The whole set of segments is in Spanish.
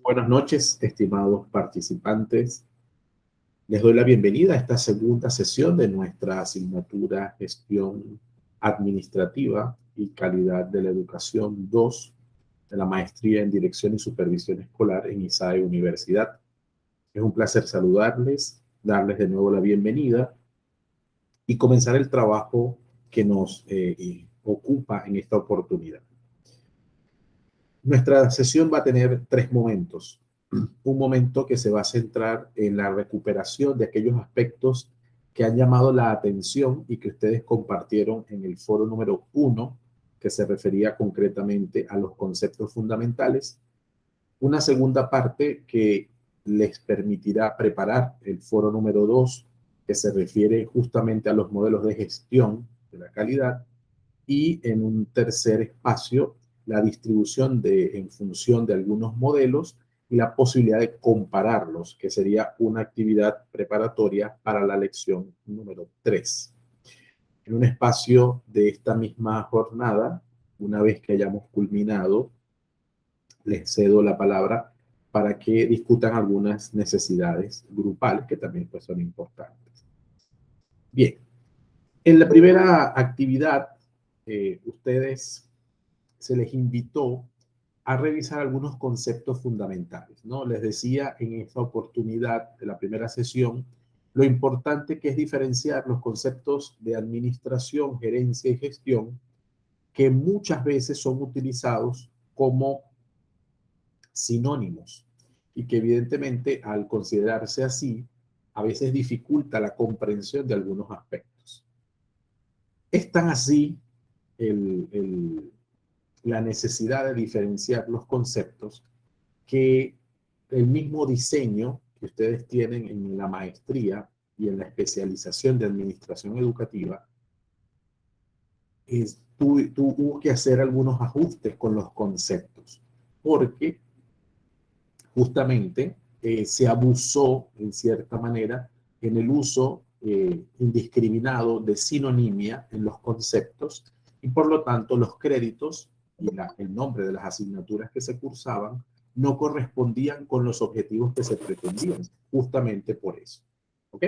Buenas noches, estimados participantes. Les doy la bienvenida a esta segunda sesión de nuestra asignatura Gestión Administrativa y Calidad de la Educación 2 de la Maestría en Dirección y Supervisión Escolar en ISAE Universidad. Es un placer saludarles, darles de nuevo la bienvenida y comenzar el trabajo que nos ocupa en esta oportunidad. Nuestra sesión va a tener tres momentos. Un momento que se va a centrar en la recuperación de aquellos aspectos que han llamado la atención y que ustedes compartieron en el foro número 1, que se refería concretamente a los conceptos fundamentales. Una segunda parte que les permitirá preparar el foro número 2, que se refiere justamente a los modelos de gestión de la calidad. Y en un tercer espacio, la distribución en función de algunos modelos y la posibilidad de compararlos, que sería una actividad preparatoria para la lección número 3. En un espacio de esta misma jornada, una vez que hayamos culminado, les cedo la palabra para que discutan algunas necesidades grupales que también pues, son importantes. Bien, en la primera actividad, ustedes se les invitó a revisar algunos conceptos fundamentales, ¿no? Les decía en esta oportunidad de la primera sesión lo importante que es diferenciar los conceptos de administración, gerencia y gestión que muchas veces son utilizados como sinónimos y que evidentemente al considerarse así a veces dificulta la comprensión de algunos aspectos. Es tan así la necesidad de diferenciar los conceptos que el mismo diseño que ustedes tienen en la maestría y en la especialización de administración educativa tuvo que hacer algunos ajustes con los conceptos porque justamente se abusó en cierta manera en el uso indiscriminado de sinonimia en los conceptos y por lo tanto los créditos y el nombre de las asignaturas que se cursaban no correspondían con los objetivos que se pretendían, justamente por eso. ¿Ok?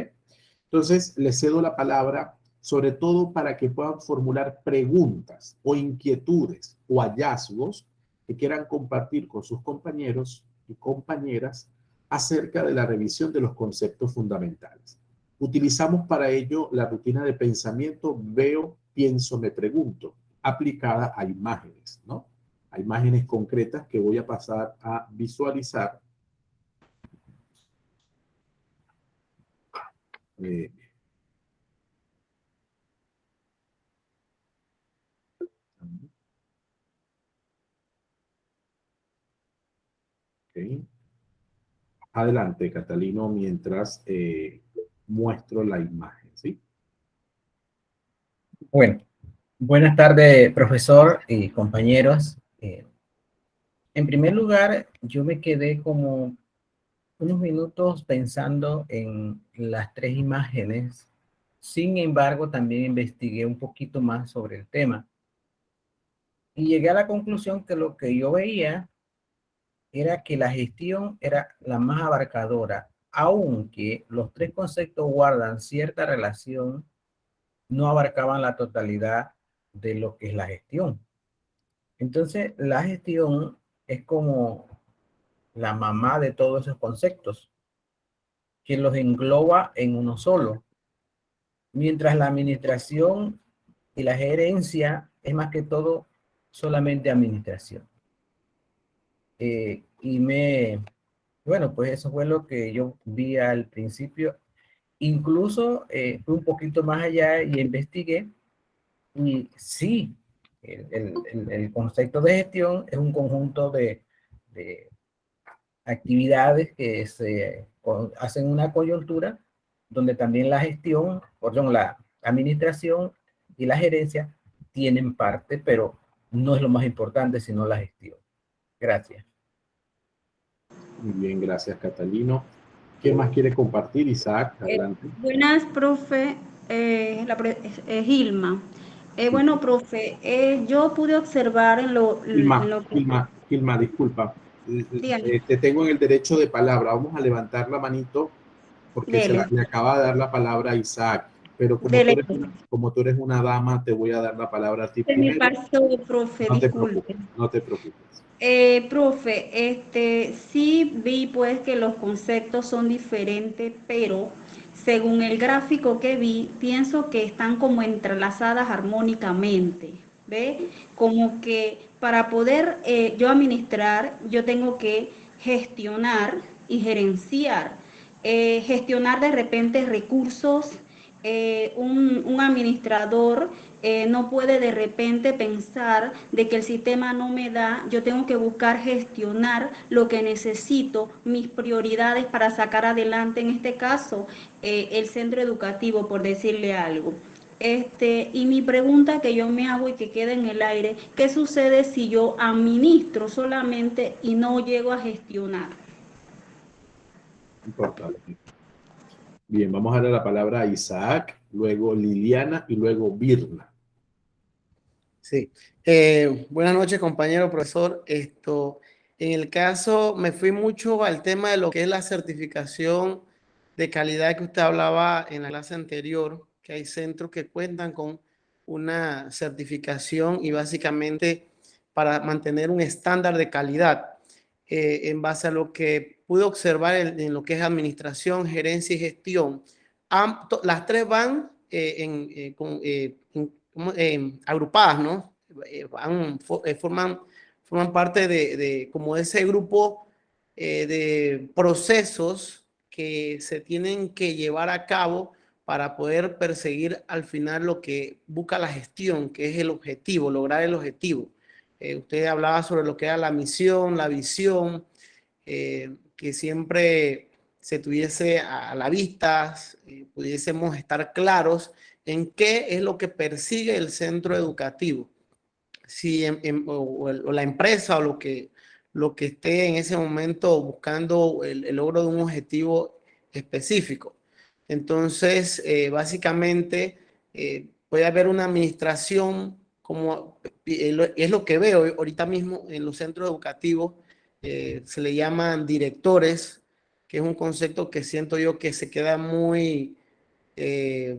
Entonces, les cedo la palabra, sobre todo para que puedan formular preguntas o inquietudes o hallazgos que quieran compartir con sus compañeros y compañeras acerca de la revisión de los conceptos fundamentales. Utilizamos para ello la rutina de pensamiento veo, pienso, me pregunto, aplicada a imágenes, ¿no? A imágenes concretas que voy a pasar a visualizar. Okay. Adelante, Catalino, mientras muestro la imagen, ¿sí? Bueno, buenas tardes, profesor y compañeros. En primer lugar, yo me quedé como unos minutos pensando en las tres imágenes. Sin embargo, también investigué un poquito más sobre el tema. Y llegué a la conclusión que lo que yo veía era que la gestión era la más abarcadora, aunque los tres conceptos guardan cierta relación, no abarcaban la totalidad de lo que es la gestión. Entonces, la gestión es como la mamá de todos esos conceptos, que los engloba en uno solo, mientras la administración y la gerencia es más que todo solamente administración. Bueno, pues eso fue lo que yo vi al principio. Incluso fui un poquito más allá y investigué. Y sí, el concepto de gestión es un conjunto de actividades que se hacen una coyuntura donde también la gestión, perdón, la administración y la gerencia tienen parte, pero no es lo más importante, sino la gestión. Gracias. Muy bien, gracias, Catalino. ¿Quién más quiere compartir? Isaac, adelante. Buenas, profe. Gilma. Bueno, profe, yo pude observar en lo Gilma, disculpa. Dígame. Te tengo en el derecho de palabra. Vamos a levantar la manito porque Dele. le acaba de dar la palabra a Isaac. Pero Dele. como tú eres una dama, te voy a dar la palabra a ti Se me primero. pasó, profe, No te disculpe. preocupes, no te preocupes. Profe, sí vi pues que los conceptos son diferentes, pero según el gráfico que vi, pienso que están como entrelazadas armónicamente, ¿ve? Como que para poder yo administrar, yo tengo que gestionar y gerenciar. Gestionar de repente recursos, un administrador no puede de repente pensar de que el sistema no me da, yo tengo que buscar gestionar lo que necesito, mis prioridades para sacar adelante, en este caso, el centro educativo, por decirle algo. Y mi pregunta que yo me hago y que queda en el aire, ¿qué sucede si yo administro solamente y no llego a gestionar? Importante. Bien, vamos a darle la palabra a Isaac, luego Liliana y luego Birna. Sí. Buenas noches, compañero profesor. En el caso, me fui mucho al tema de lo que es la certificación de calidad que usted hablaba en la clase anterior, que hay centros que cuentan con una certificación y básicamente para mantener un estándar de calidad. En base a lo que pude observar en lo que es administración, gerencia y gestión, las tres van agrupadas, ¿no? Forman parte de como ese grupo de procesos que se tienen que llevar a cabo para poder perseguir al final lo que busca la gestión, que es el objetivo, lograr el objetivo. Usted hablaba sobre lo que era la misión, la visión, que siempre se tuviese a la vista, pudiésemos estar claros en qué es lo que persigue el centro educativo. Si o la empresa o lo que esté en ese momento buscando el logro de un objetivo específico. Entonces, básicamente, puede haber una administración, como es lo que veo ahorita mismo en los centros educativos, se le llaman directores, que es un concepto que siento yo que se queda eh,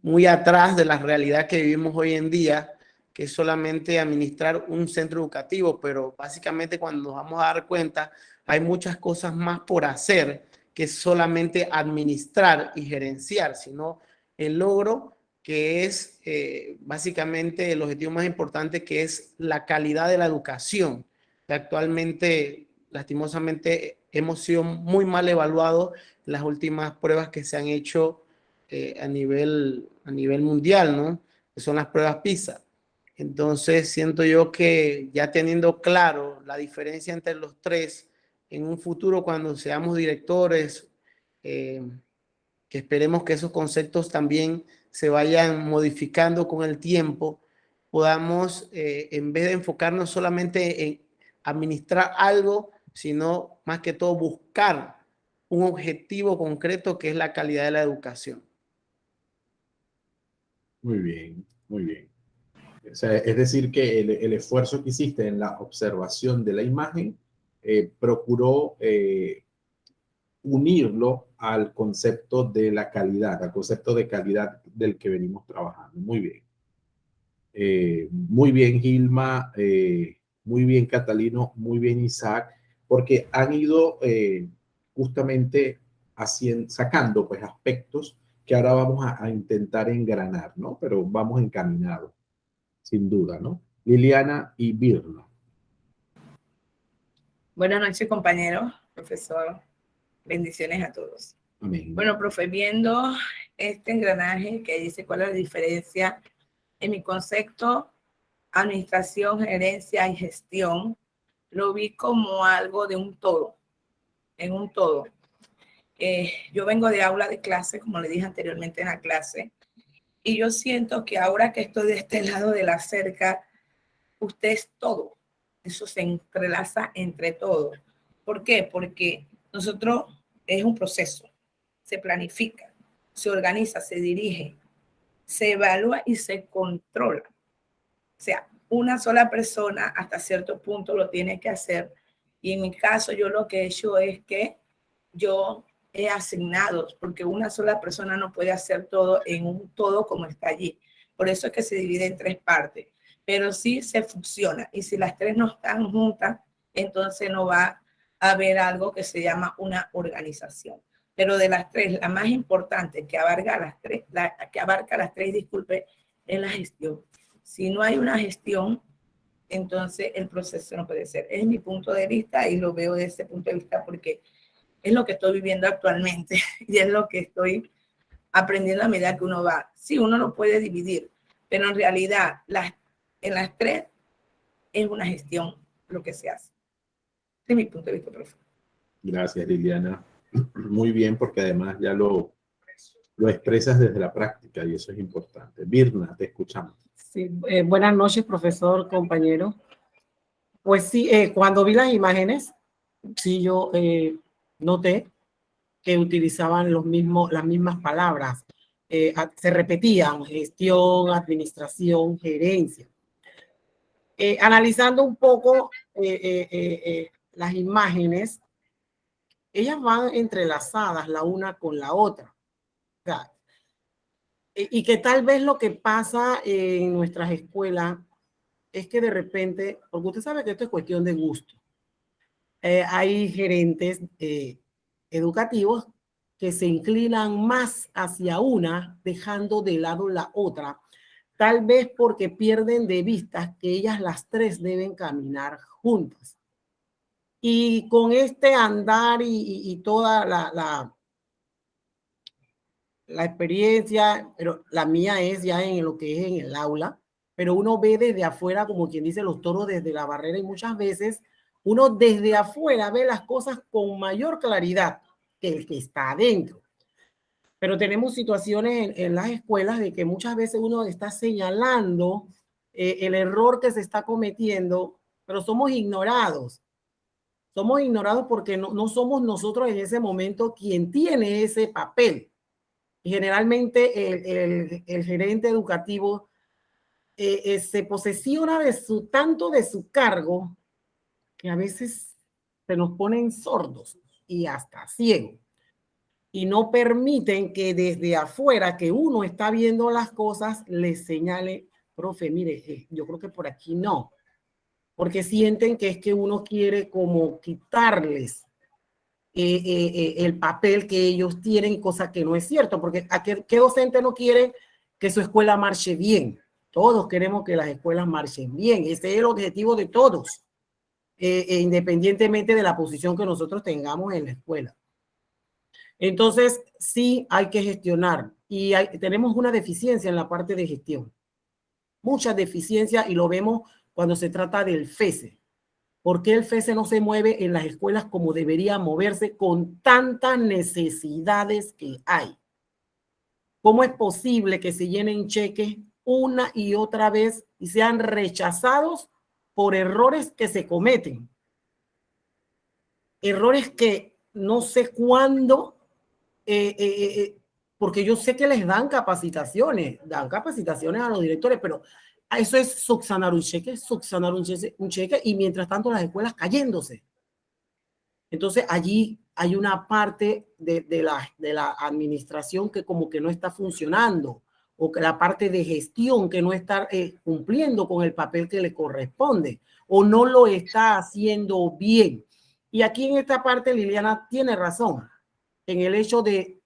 muy atrás de la realidad que vivimos hoy en día, que es solamente administrar un centro educativo, pero básicamente cuando nos vamos a dar cuenta, hay muchas cosas más por hacer que solamente administrar y gerenciar, sino el logro que es básicamente el objetivo más importante, que es la calidad de la educación. Que actualmente, lastimosamente, hemos sido muy mal evaluados en las últimas pruebas que se han hecho a nivel mundial, ¿no? Que son las pruebas PISA. Entonces, siento yo que ya teniendo claro la diferencia entre los tres, en un futuro cuando seamos directores, que esperemos que esos conceptos también se vayan modificando con el tiempo, podamos, en vez de enfocarnos solamente en administrar algo, sino más que todo buscar un objetivo concreto que es la calidad de la educación. Muy bien, muy bien. O sea, es decir, que el esfuerzo que hiciste en la observación de la imagen procuró unirlo al concepto de la calidad, al concepto de calidad del que venimos trabajando. Muy bien. Muy bien, Gilma. Muy bien, Catalino. Muy bien, Isaac. Porque han ido justamente sacando pues, aspectos que ahora vamos a intentar engranar, ¿no? Pero vamos encaminados, sin duda, ¿no? Liliana y Birna. Buenas noches, compañeros, profesor. Bendiciones a todos. Amén. Bueno, profe, viendo este engranaje que dice cuál es la diferencia en mi concepto, administración, gerencia y gestión, lo vi como algo de un todo, en un todo. Yo vengo de aula de clase, como le dije anteriormente en la clase, y yo siento que ahora que estoy de este lado de la cerca, usted es todo. Eso se entrelaza entre todo. ¿Por qué? Porque nosotros es un proceso, se planifica, se organiza, se dirige, se evalúa y se controla. O sea, una sola persona hasta cierto punto lo tiene que hacer, Y en mi caso, yo lo que he hecho es que yo he asignado, porque una sola persona no puede hacer todo en un todo como está allí. Por eso es que se divide en 3 partes, pero sí se funciona. Y si las 3 no están juntas, entonces no va a haber algo que se llama una organización. Pero de las 3, la más importante que abarca las 3, disculpe, es la gestión. Si no hay una gestión, entonces el proceso no puede ser. Es mi punto de vista y lo veo desde ese punto de vista porque es lo que estoy viviendo actualmente y es lo que estoy aprendiendo a medida que uno va. Sí, uno lo puede dividir, pero en realidad en las 3 es una gestión lo que se hace. Ese es mi punto de vista, profe. Gracias, Liliana. Muy bien, porque además ya lo expresas desde la práctica y eso es importante. Virna, te escuchamos. Sí, buenas noches, profesor, compañero. Pues sí, cuando vi las imágenes, sí, yo noté que utilizaban las mismas palabras. Se repetían: gestión, administración, gerencia. Analizando un poco las imágenes, ellas van entrelazadas la una con la otra. O sea, y que tal vez lo que pasa en nuestras escuelas es que de repente, porque usted sabe que esto es cuestión de gusto, hay gerentes educativos que se inclinan más hacia una, dejando de lado la otra, tal vez porque pierden de vista que ellas las 3 deben caminar juntas. Y con este andar y toda la experiencia, pero la mía es ya en lo que es en el aula, pero uno ve desde afuera, como quien dice, los toros desde la barrera, y muchas veces uno desde afuera ve las cosas con mayor claridad que el que está adentro. Pero tenemos situaciones en las escuelas de que muchas veces uno está señalando el error que se está cometiendo, pero somos ignorados. Somos ignorados porque no somos nosotros en ese momento quien tiene ese papel. Y generalmente el gerente educativo se posesiona tanto de su cargo que a veces se nos ponen sordos y hasta ciegos. Y no permiten que desde afuera, que uno está viendo las cosas, le señale: profe, mire, yo creo que por aquí no. Porque sienten que es que uno quiere como quitarles el papel que ellos tienen, cosa que no es cierto, porque ¿qué docente no quiere que su escuela marche bien? Todos queremos que las escuelas marchen bien. Ese es el objetivo de todos, independientemente de la posición que nosotros tengamos en la escuela. Entonces, sí hay que gestionar y tenemos una deficiencia en la parte de gestión. Mucha deficiencia, y lo vemos cuando se trata del FESE. ¿Por qué el FESE no se mueve en las escuelas como debería moverse con tantas necesidades que hay? ¿Cómo es posible que se llenen cheques una y otra vez y sean rechazados por errores que se cometen? Errores que no sé cuándo, porque yo sé que les dan capacitaciones a los directores, pero eso es subsanar un cheque, y mientras tanto las escuelas cayéndose. Entonces allí hay una parte de la administración que como que no está funcionando, o que la parte de gestión que no está cumpliendo con el papel que le corresponde, o no lo está haciendo bien. Y aquí en esta parte Liliana tiene razón en el hecho de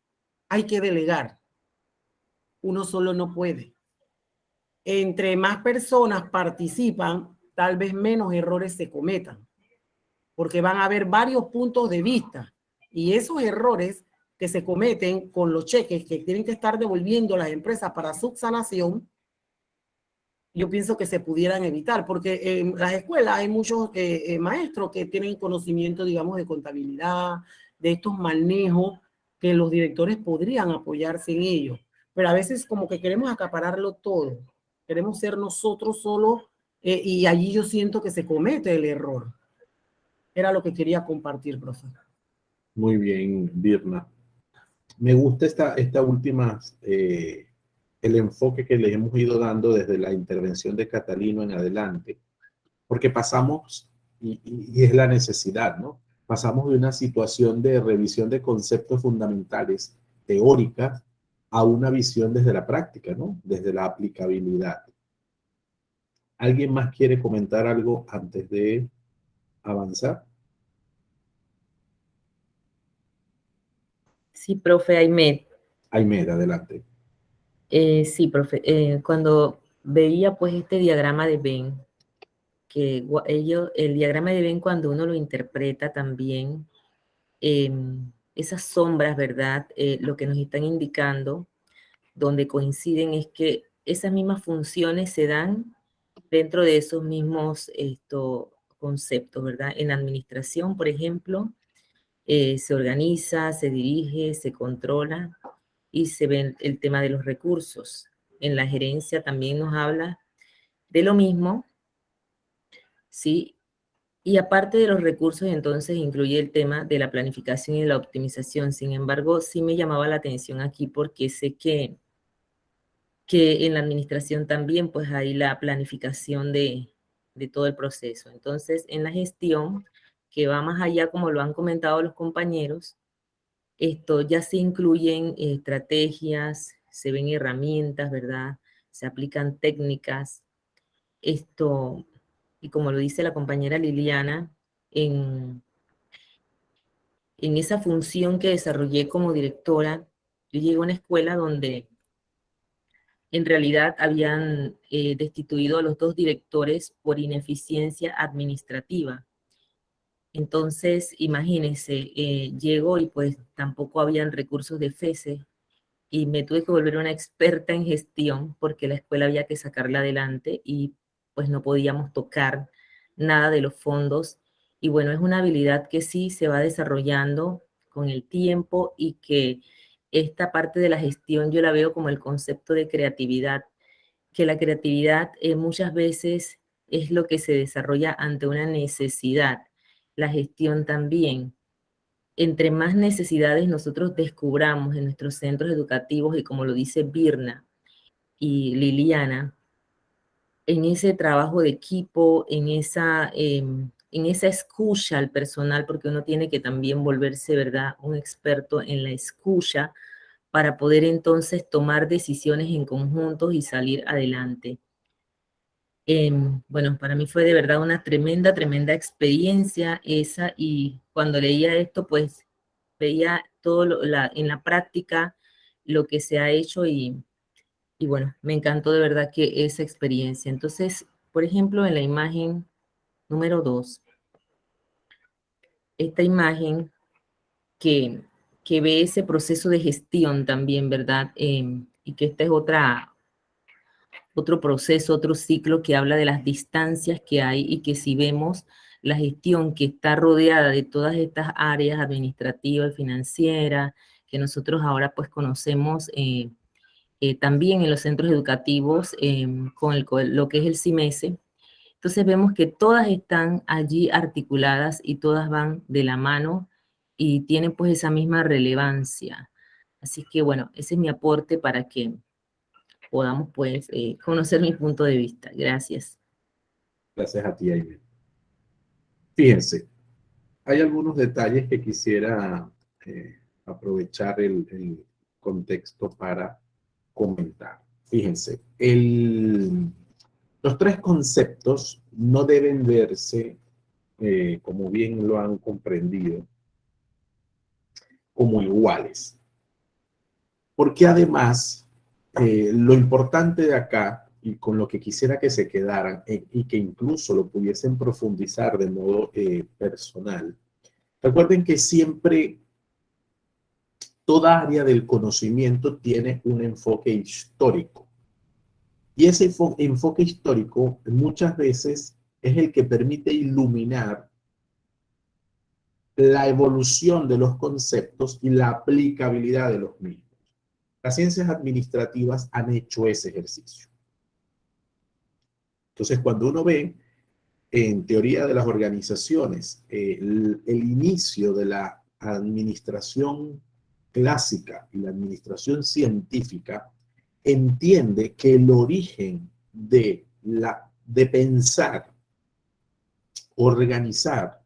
hay que delegar. Uno solo no puede. Entre más personas participan, tal vez menos errores se cometan, porque van a haber varios puntos de vista, y esos errores que se cometen con los cheques que tienen que estar devolviendo las empresas para subsanación, yo pienso que se pudieran evitar, porque en las escuelas hay muchos maestros que tienen conocimiento, digamos, de contabilidad, de estos manejos, que los directores podrían apoyarse en ellos, pero a veces como que queremos acapararlo todo, queremos ser nosotros solos, y allí yo siento que se comete el error. Era lo que quería compartir, profe. Muy bien, Virna. Me gusta esta última, el enfoque que le hemos ido dando desde la intervención de Catalino en adelante, porque pasamos y es la necesidad, ¿no? Pasamos de una situación de revisión de conceptos fundamentales teóricas a una visión desde la práctica, ¿no? Desde la aplicabilidad. ¿Alguien más quiere comentar algo antes de avanzar? Sí, profe Aymed. Aymed, adelante. Sí, profe. Cuando veía pues este diagrama de Venn, el diagrama de Venn cuando uno lo interpreta también, esas sombras, ¿verdad? Lo que nos están indicando, donde coinciden es que esas mismas funciones se dan dentro de esos mismos conceptos, ¿verdad? En administración, por ejemplo, se organiza, se dirige, se controla y se ve el tema de los recursos. En la gerencia también nos habla de lo mismo, ¿sí? Y aparte de los recursos, entonces incluye el tema de la planificación y la optimización. Sin embargo, sí me llamaba la atención aquí porque sé que en la administración también pues hay la planificación de todo el proceso. Entonces, en la gestión, que va más allá, como lo han comentado los compañeros, esto ya se incluyen estrategias, se ven herramientas, ¿verdad? Se aplican técnicas. Esto, y como lo dice la compañera Liliana, en esa función que desarrollé como directora, yo llegué a una escuela donde en realidad habían destituido a los 2 directores por ineficiencia administrativa. Entonces, imagínense, llego y pues tampoco habían recursos de FESE y me tuve que volver una experta en gestión porque la escuela había que sacarla adelante y pues no podíamos tocar nada de los fondos. Y bueno, es una habilidad que sí se va desarrollando con el tiempo y que esta parte de la gestión yo la veo como el concepto de creatividad, que la creatividad muchas veces es lo que se desarrolla ante una necesidad, la gestión también. Entre más necesidades nosotros descubramos en nuestros centros educativos, y como lo dice Birna y Liliana, en ese trabajo de equipo, en esa escucha al personal, porque uno tiene que también volverse, ¿verdad?, un experto en la escucha para poder entonces tomar decisiones en conjunto y salir adelante. Bueno, para mí fue de verdad una tremenda, tremenda experiencia esa, y cuando leía esto, pues veía todo en la práctica lo que se ha hecho y bueno, me encantó de verdad que esa experiencia. Entonces, por ejemplo, en la imagen número 2, esta imagen que ve ese proceso de gestión también, ¿verdad? Y que esta es otro proceso, otro ciclo que habla de las distancias que hay y que si vemos la gestión que está rodeada de todas estas áreas administrativas y financieras, que nosotros ahora pues conocemos también en los centros educativos con lo que es el CIMESE, entonces vemos que todas están allí articuladas y todas van de la mano y tienen pues esa misma relevancia. Así que bueno, ese es mi aporte para que podamos pues conocer mi punto de vista. Gracias. Gracias a ti, Aymed. Fíjense, hay algunos detalles que quisiera aprovechar el contexto para comentar. Fíjense, los 3 conceptos no deben verse, como bien lo han comprendido, como iguales. Porque además, lo importante de acá, y con lo que quisiera que se quedaran, y que incluso lo pudiesen profundizar de modo personal, recuerden que siempre toda área del conocimiento tiene un enfoque histórico. Y ese enfoque histórico muchas veces es el que permite iluminar la evolución de los conceptos y la aplicabilidad de los mismos. Las ciencias administrativas han hecho ese ejercicio. Entonces, cuando uno ve en teoría de las organizaciones el inicio de la administración clásica y la administración científica, entiende que el origen de pensar organizar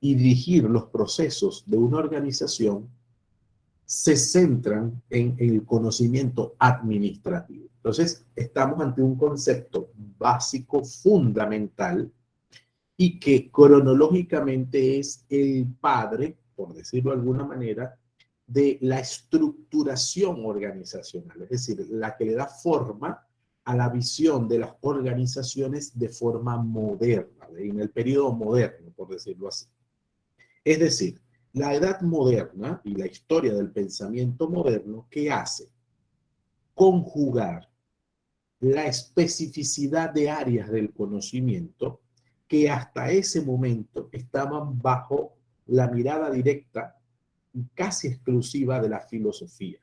y dirigir los procesos de una organización se centran en el conocimiento administrativo. Entonces, estamos ante un concepto básico, fundamental, y que cronológicamente es el padre, por decirlo de alguna manera, de la estructuración organizacional, es decir, la que le da forma a la visión de las organizaciones de forma moderna, en el periodo moderno, por decirlo así. Es decir, la edad moderna y la historia del pensamiento moderno, ¿qué hace? Conjugar la especificidad de áreas del conocimiento que hasta ese momento estaban bajo la mirada directa y casi exclusiva de la filosofía.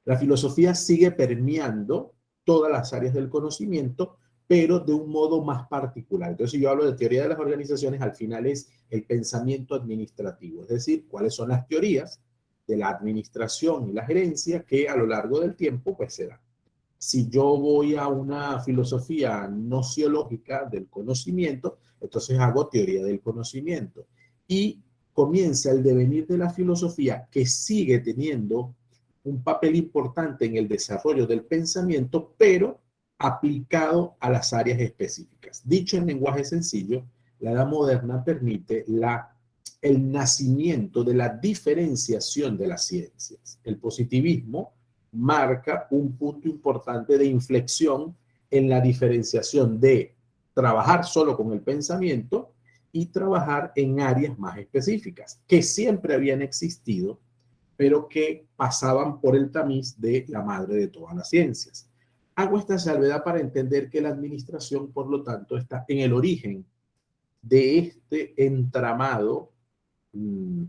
La filosofía sigue permeando todas las áreas del conocimiento, pero de un modo más particular. Entonces, si yo hablo de teoría de las organizaciones, al final es el pensamiento administrativo, es decir, cuáles son las teorías de la administración y la gerencia que a lo largo del tiempo pues se dan. Si yo voy a una filosofía nociológica del conocimiento, entonces hago teoría del conocimiento. Y comienza el devenir de la filosofía, que sigue teniendo un papel importante en el desarrollo del pensamiento, pero aplicado a las áreas específicas. Dicho en lenguaje sencillo, la edad moderna permite el nacimiento de la diferenciación de las ciencias. El positivismo marca un punto importante de inflexión en la diferenciación de trabajar solo con el pensamiento y trabajar en áreas más específicas, que siempre habían existido, pero que pasaban por el tamiz de la madre de todas las ciencias. Hago esta salvedad para entender que la administración, por lo tanto, está en el origen de este entramado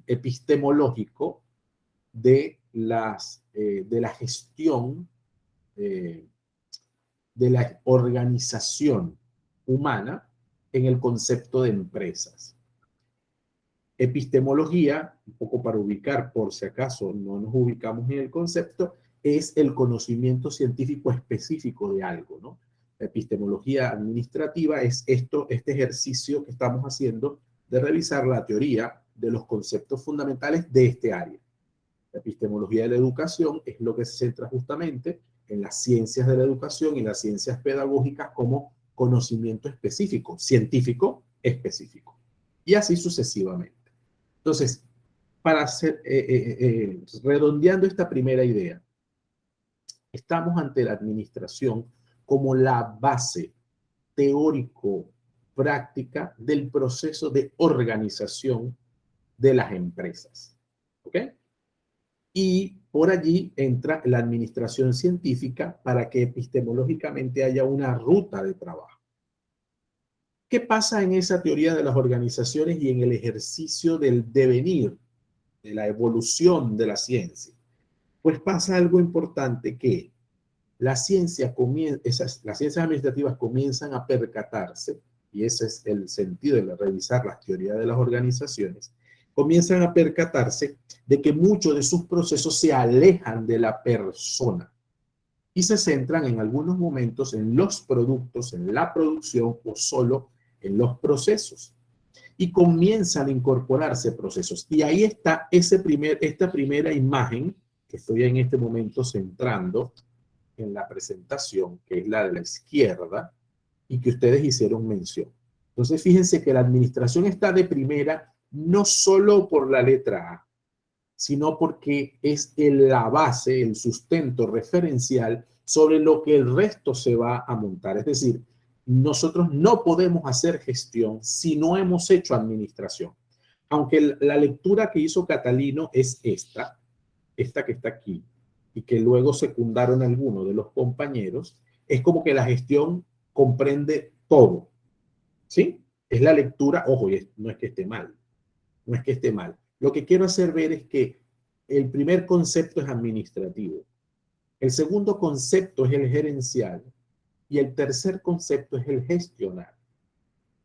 epistemológico de la gestión de la organización humana en el concepto de empresas. Epistemología, un poco para ubicar por si acaso no nos ubicamos en el concepto, es el conocimiento científico específico de algo, ¿no? La epistemología administrativa es este ejercicio que estamos haciendo de revisar la teoría de los conceptos fundamentales de este área. La epistemología de la educación es lo que se centra justamente en las ciencias de la educación y las ciencias pedagógicas como conocimiento específico, científico específico. Y así sucesivamente. Entonces, para hacer, redondeando esta primera idea, estamos ante la administración como la base teórico-práctica del proceso de organización de las empresas. ¿Ok? Y por allí entra la administración científica para que epistemológicamente haya una ruta de trabajo. ¿Qué pasa en esa teoría de las organizaciones y en el ejercicio del devenir, de la evolución de la ciencia? Pues pasa algo importante, que las ciencias administrativas comienzan a percatarse, y ese es el sentido de revisar las teorías de las organizaciones, comienzan a percatarse de que muchos de sus procesos se alejan de la persona y se centran en algunos momentos en los productos, en la producción o solo en los procesos. Y comienzan a incorporarse procesos. Y ahí está esta primera imagen que estoy en este momento centrando en la presentación, que es la de la izquierda, y que ustedes hicieron mención. Entonces, fíjense que la administración está de primera no solo por la letra A, sino porque es la base, el sustento referencial sobre lo que el resto se va a montar. Es decir, nosotros no podemos hacer gestión si no hemos hecho administración. Aunque la lectura que hizo Catalino es esta que está aquí, y que luego secundaron algunos de los compañeros, es como que la gestión comprende todo, ¿sí? Es la lectura, ojo, no es que esté mal, no es que esté mal. Lo que quiero hacer ver es que el primer concepto es administrativo, el segundo concepto es el gerencial, y el tercer concepto es el gestionar.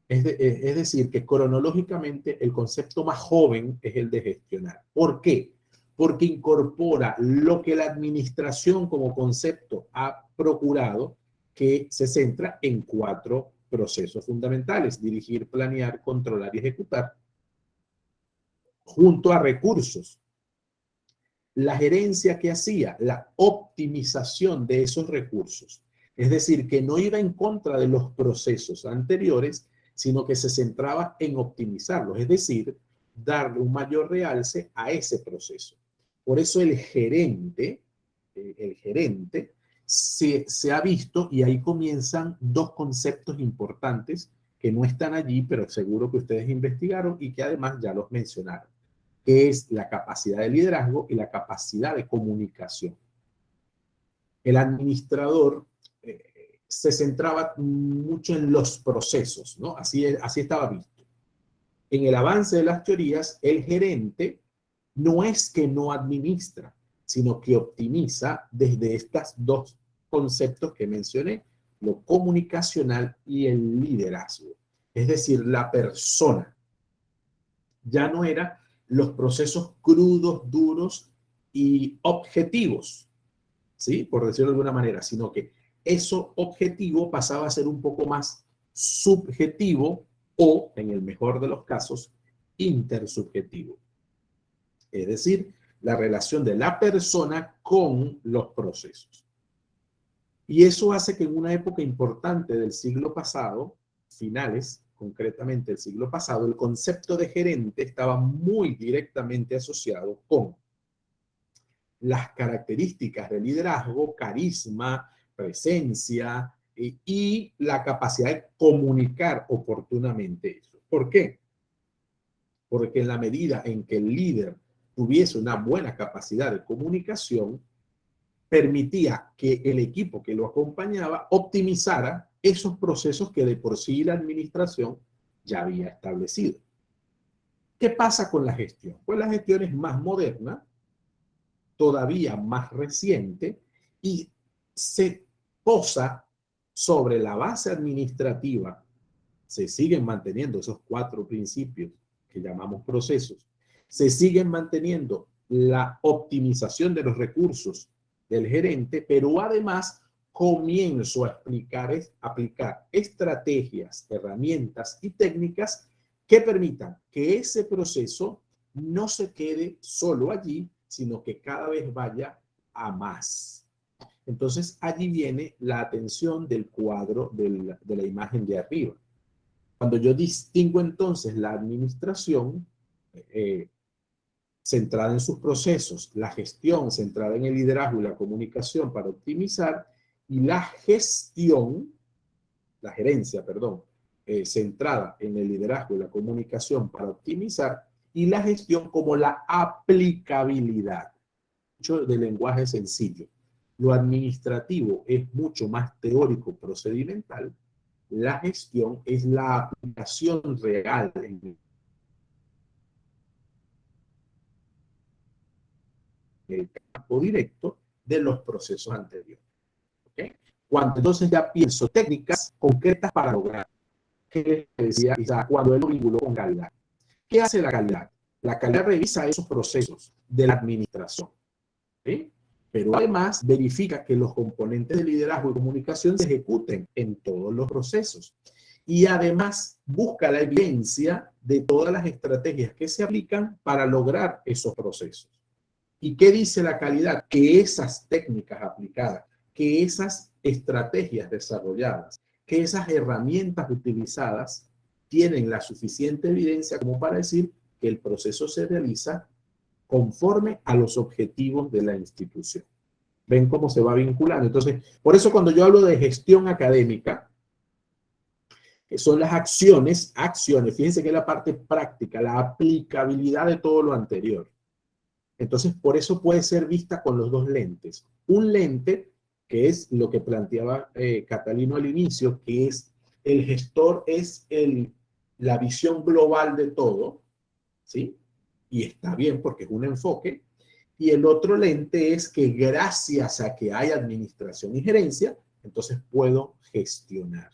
Es decir, que cronológicamente el concepto más joven es el de gestionar. ¿Por qué? Porque incorpora lo que la administración como concepto ha procurado, que se centra en 4 procesos fundamentales: dirigir, planear, controlar y ejecutar, junto a recursos. La gerencia que hacía la optimización de esos recursos, es decir, que no iba en contra de los procesos anteriores, sino que se centraba en optimizarlos, es decir, darle un mayor realce a ese proceso. Por eso el gerente se ha visto, y ahí comienzan dos conceptos importantes que no están allí, pero seguro que ustedes investigaron y que además ya los mencionaron, que es la capacidad de liderazgo y la capacidad de comunicación. El administrador se centraba mucho en los procesos, ¿no? Así estaba visto. En el avance de las teorías, el gerente no es que no administra, sino que optimiza desde estos dos conceptos que mencioné, lo comunicacional y el liderazgo. Es decir, la persona ya no era los procesos crudos, duros y objetivos, ¿sí? Por decirlo de alguna manera, sino que eso objetivo pasaba a ser un poco más subjetivo o, en el mejor de los casos, intersubjetivo. Es decir, la relación de la persona con los procesos. Y eso hace que en una época importante del siglo pasado, finales, concretamente el siglo pasado, el concepto de gerente estaba muy directamente asociado con las características de liderazgo, carisma, presencia y la capacidad de comunicar oportunamente eso. ¿Por qué? Porque en la medida en que el líder tuviese una buena capacidad de comunicación, permitía que el equipo que lo acompañaba optimizara esos procesos que de por sí la administración ya había establecido. ¿Qué pasa con la gestión? Pues la gestión es más moderna, todavía más reciente, y se posa sobre la base administrativa. Se siguen manteniendo esos 4 principios que llamamos procesos. Se siguen manteniendo la optimización de los recursos del gerente, pero además comienzo a aplicar estrategias, herramientas y técnicas que permitan que ese proceso no se quede solo allí, sino que cada vez vaya a más. Entonces, allí viene la atención del cuadro de la imagen de arriba. Cuando yo distingo entonces la administración centrada en sus procesos, la gestión centrada en el liderazgo y la comunicación para optimizar, y la gerencia, centrada en el liderazgo y la comunicación para optimizar, y la gestión como la aplicabilidad. Mucho de lenguaje sencillo. Lo administrativo es mucho más teórico, procedimental. La gestión es la aplicación real en el campo directo de los procesos anteriores. ¿Okay? Cuando entonces ya pienso técnicas concretas para lograr, que decía Isaac, cuando él lo vinculó con calidad. ¿Qué hace la calidad? La calidad revisa esos procesos de la administración, ¿sí? Pero además verifica que los componentes de liderazgo y comunicación se ejecuten en todos los procesos. Y además busca la evidencia de todas las estrategias que se aplican para lograr esos procesos. ¿Y qué dice la calidad? Que esas técnicas aplicadas, que esas estrategias desarrolladas, que esas herramientas utilizadas tienen la suficiente evidencia como para decir que el proceso se realiza conforme a los objetivos de la institución. ¿Ven cómo se va vinculando? Entonces, por eso cuando yo hablo de gestión académica, que son las acciones, fíjense que es la parte práctica, la aplicabilidad de todo lo anterior. Entonces, por eso puede ser vista con los dos lentes. Un lente, que es lo que planteaba Catalino al inicio, que es el gestor, es la visión global de todo, ¿sí? Y está bien porque es un enfoque. Y el otro lente es que gracias a que hay administración y gerencia, entonces puedo gestionar,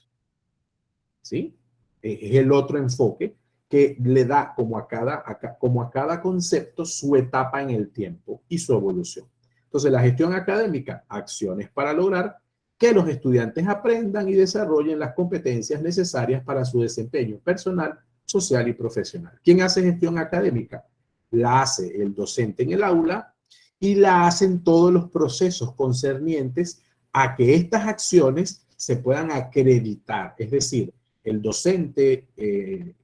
¿sí? Es el otro enfoque que le da como a cada concepto su etapa en el tiempo y su evolución. Entonces, la gestión académica, acciones para lograr, que los estudiantes aprendan y desarrollen las competencias necesarias para su desempeño personal, social y profesional. ¿Quién hace gestión académica? La hace el docente en el aula y la hacen todos los procesos concernientes a que estas acciones se puedan acreditar. Es decir, el docente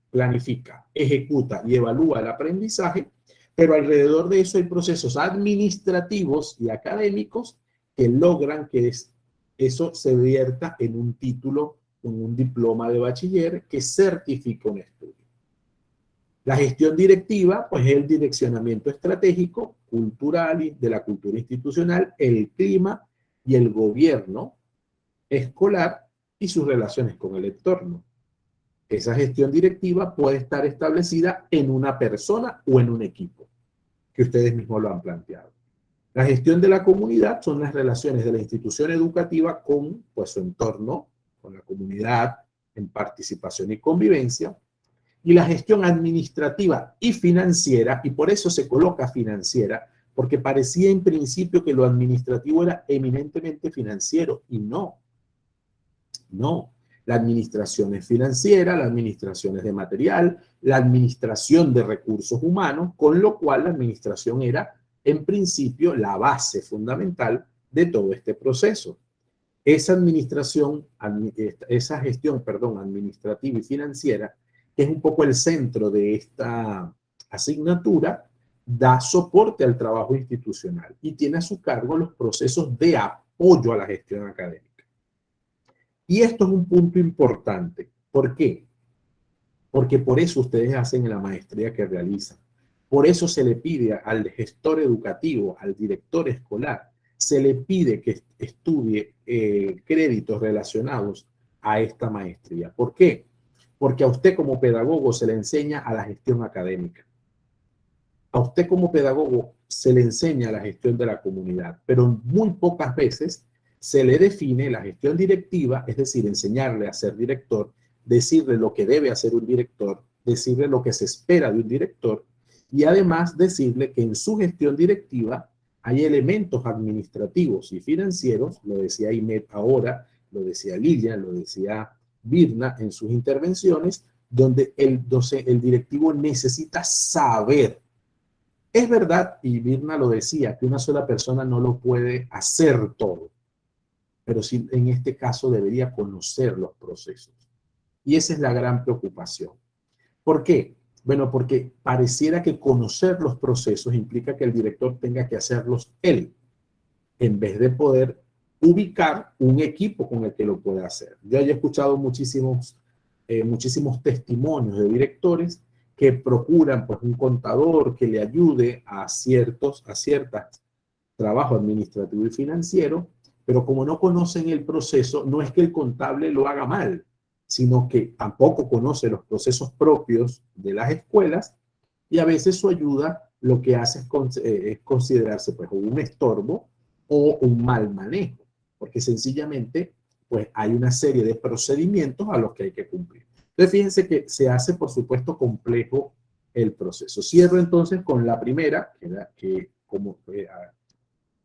planifica, ejecuta y evalúa el aprendizaje, pero alrededor de eso hay procesos administrativos y académicos que logran que eso se vierta en un título, en un diploma de bachiller que certifica un estudio. La gestión directiva, pues es el direccionamiento estratégico, cultural y de la cultura institucional, el clima y el gobierno escolar y sus relaciones con el entorno. Esa gestión directiva puede estar establecida en una persona o en un equipo, que ustedes mismos lo han planteado. La gestión de la comunidad son las relaciones de la institución educativa con pues, su entorno, con la comunidad, en participación y convivencia. Y la gestión administrativa y financiera, y por eso se coloca financiera, porque parecía en principio que lo administrativo era eminentemente financiero, y no. No. La administración es financiera, la administración es de material, la administración de recursos humanos, con lo cual la administración era, en principio, la base fundamental de todo este proceso. Esa administración, esa gestión, perdón, administrativa y financiera, que es un poco el centro de esta asignatura, da soporte al trabajo institucional y tiene a su cargo los procesos de apoyo a la gestión académica. Y esto es un punto importante. ¿Por qué? Porque por eso ustedes hacen la maestría que realizan. Por eso se le pide al gestor educativo, al director escolar, se le pide que estudie créditos relacionados a esta maestría. ¿Por qué? Porque a usted como pedagogo se le enseña a la gestión académica. A usted como pedagogo se le enseña a la gestión de la comunidad, pero muy pocas veces se le define la gestión directiva, es decir, enseñarle a ser director, decirle lo que debe hacer un director, decirle lo que se espera de un director y además decirle que en su gestión directiva hay elementos administrativos y financieros, lo decía Imet ahora, lo decía Lilian, lo decía Virna en sus intervenciones, donde el directivo necesita saber. Es verdad, y Virna lo decía, que una sola persona no lo puede hacer todo, pero sí en este caso debería conocer los procesos. Y esa es la gran preocupación. ¿Por qué? Bueno, porque pareciera que conocer los procesos implica que el director tenga que hacerlos él, en vez de poder ubicar un equipo con el que lo pueda hacer. Yo he escuchado muchísimos testimonios de directores que procuran pues, un contador que le ayude a ciertos trabajo administrativo y financiero, pero como no conocen el proceso, no es que el contable lo haga mal, sino que tampoco conoce los procesos propios de las escuelas y a veces su ayuda lo que hace es considerarse pues, un estorbo o un mal manejo, porque sencillamente pues, hay una serie de procedimientos a los que hay que cumplir. Entonces fíjense que se hace por supuesto complejo el proceso. Cierro entonces con la primera, que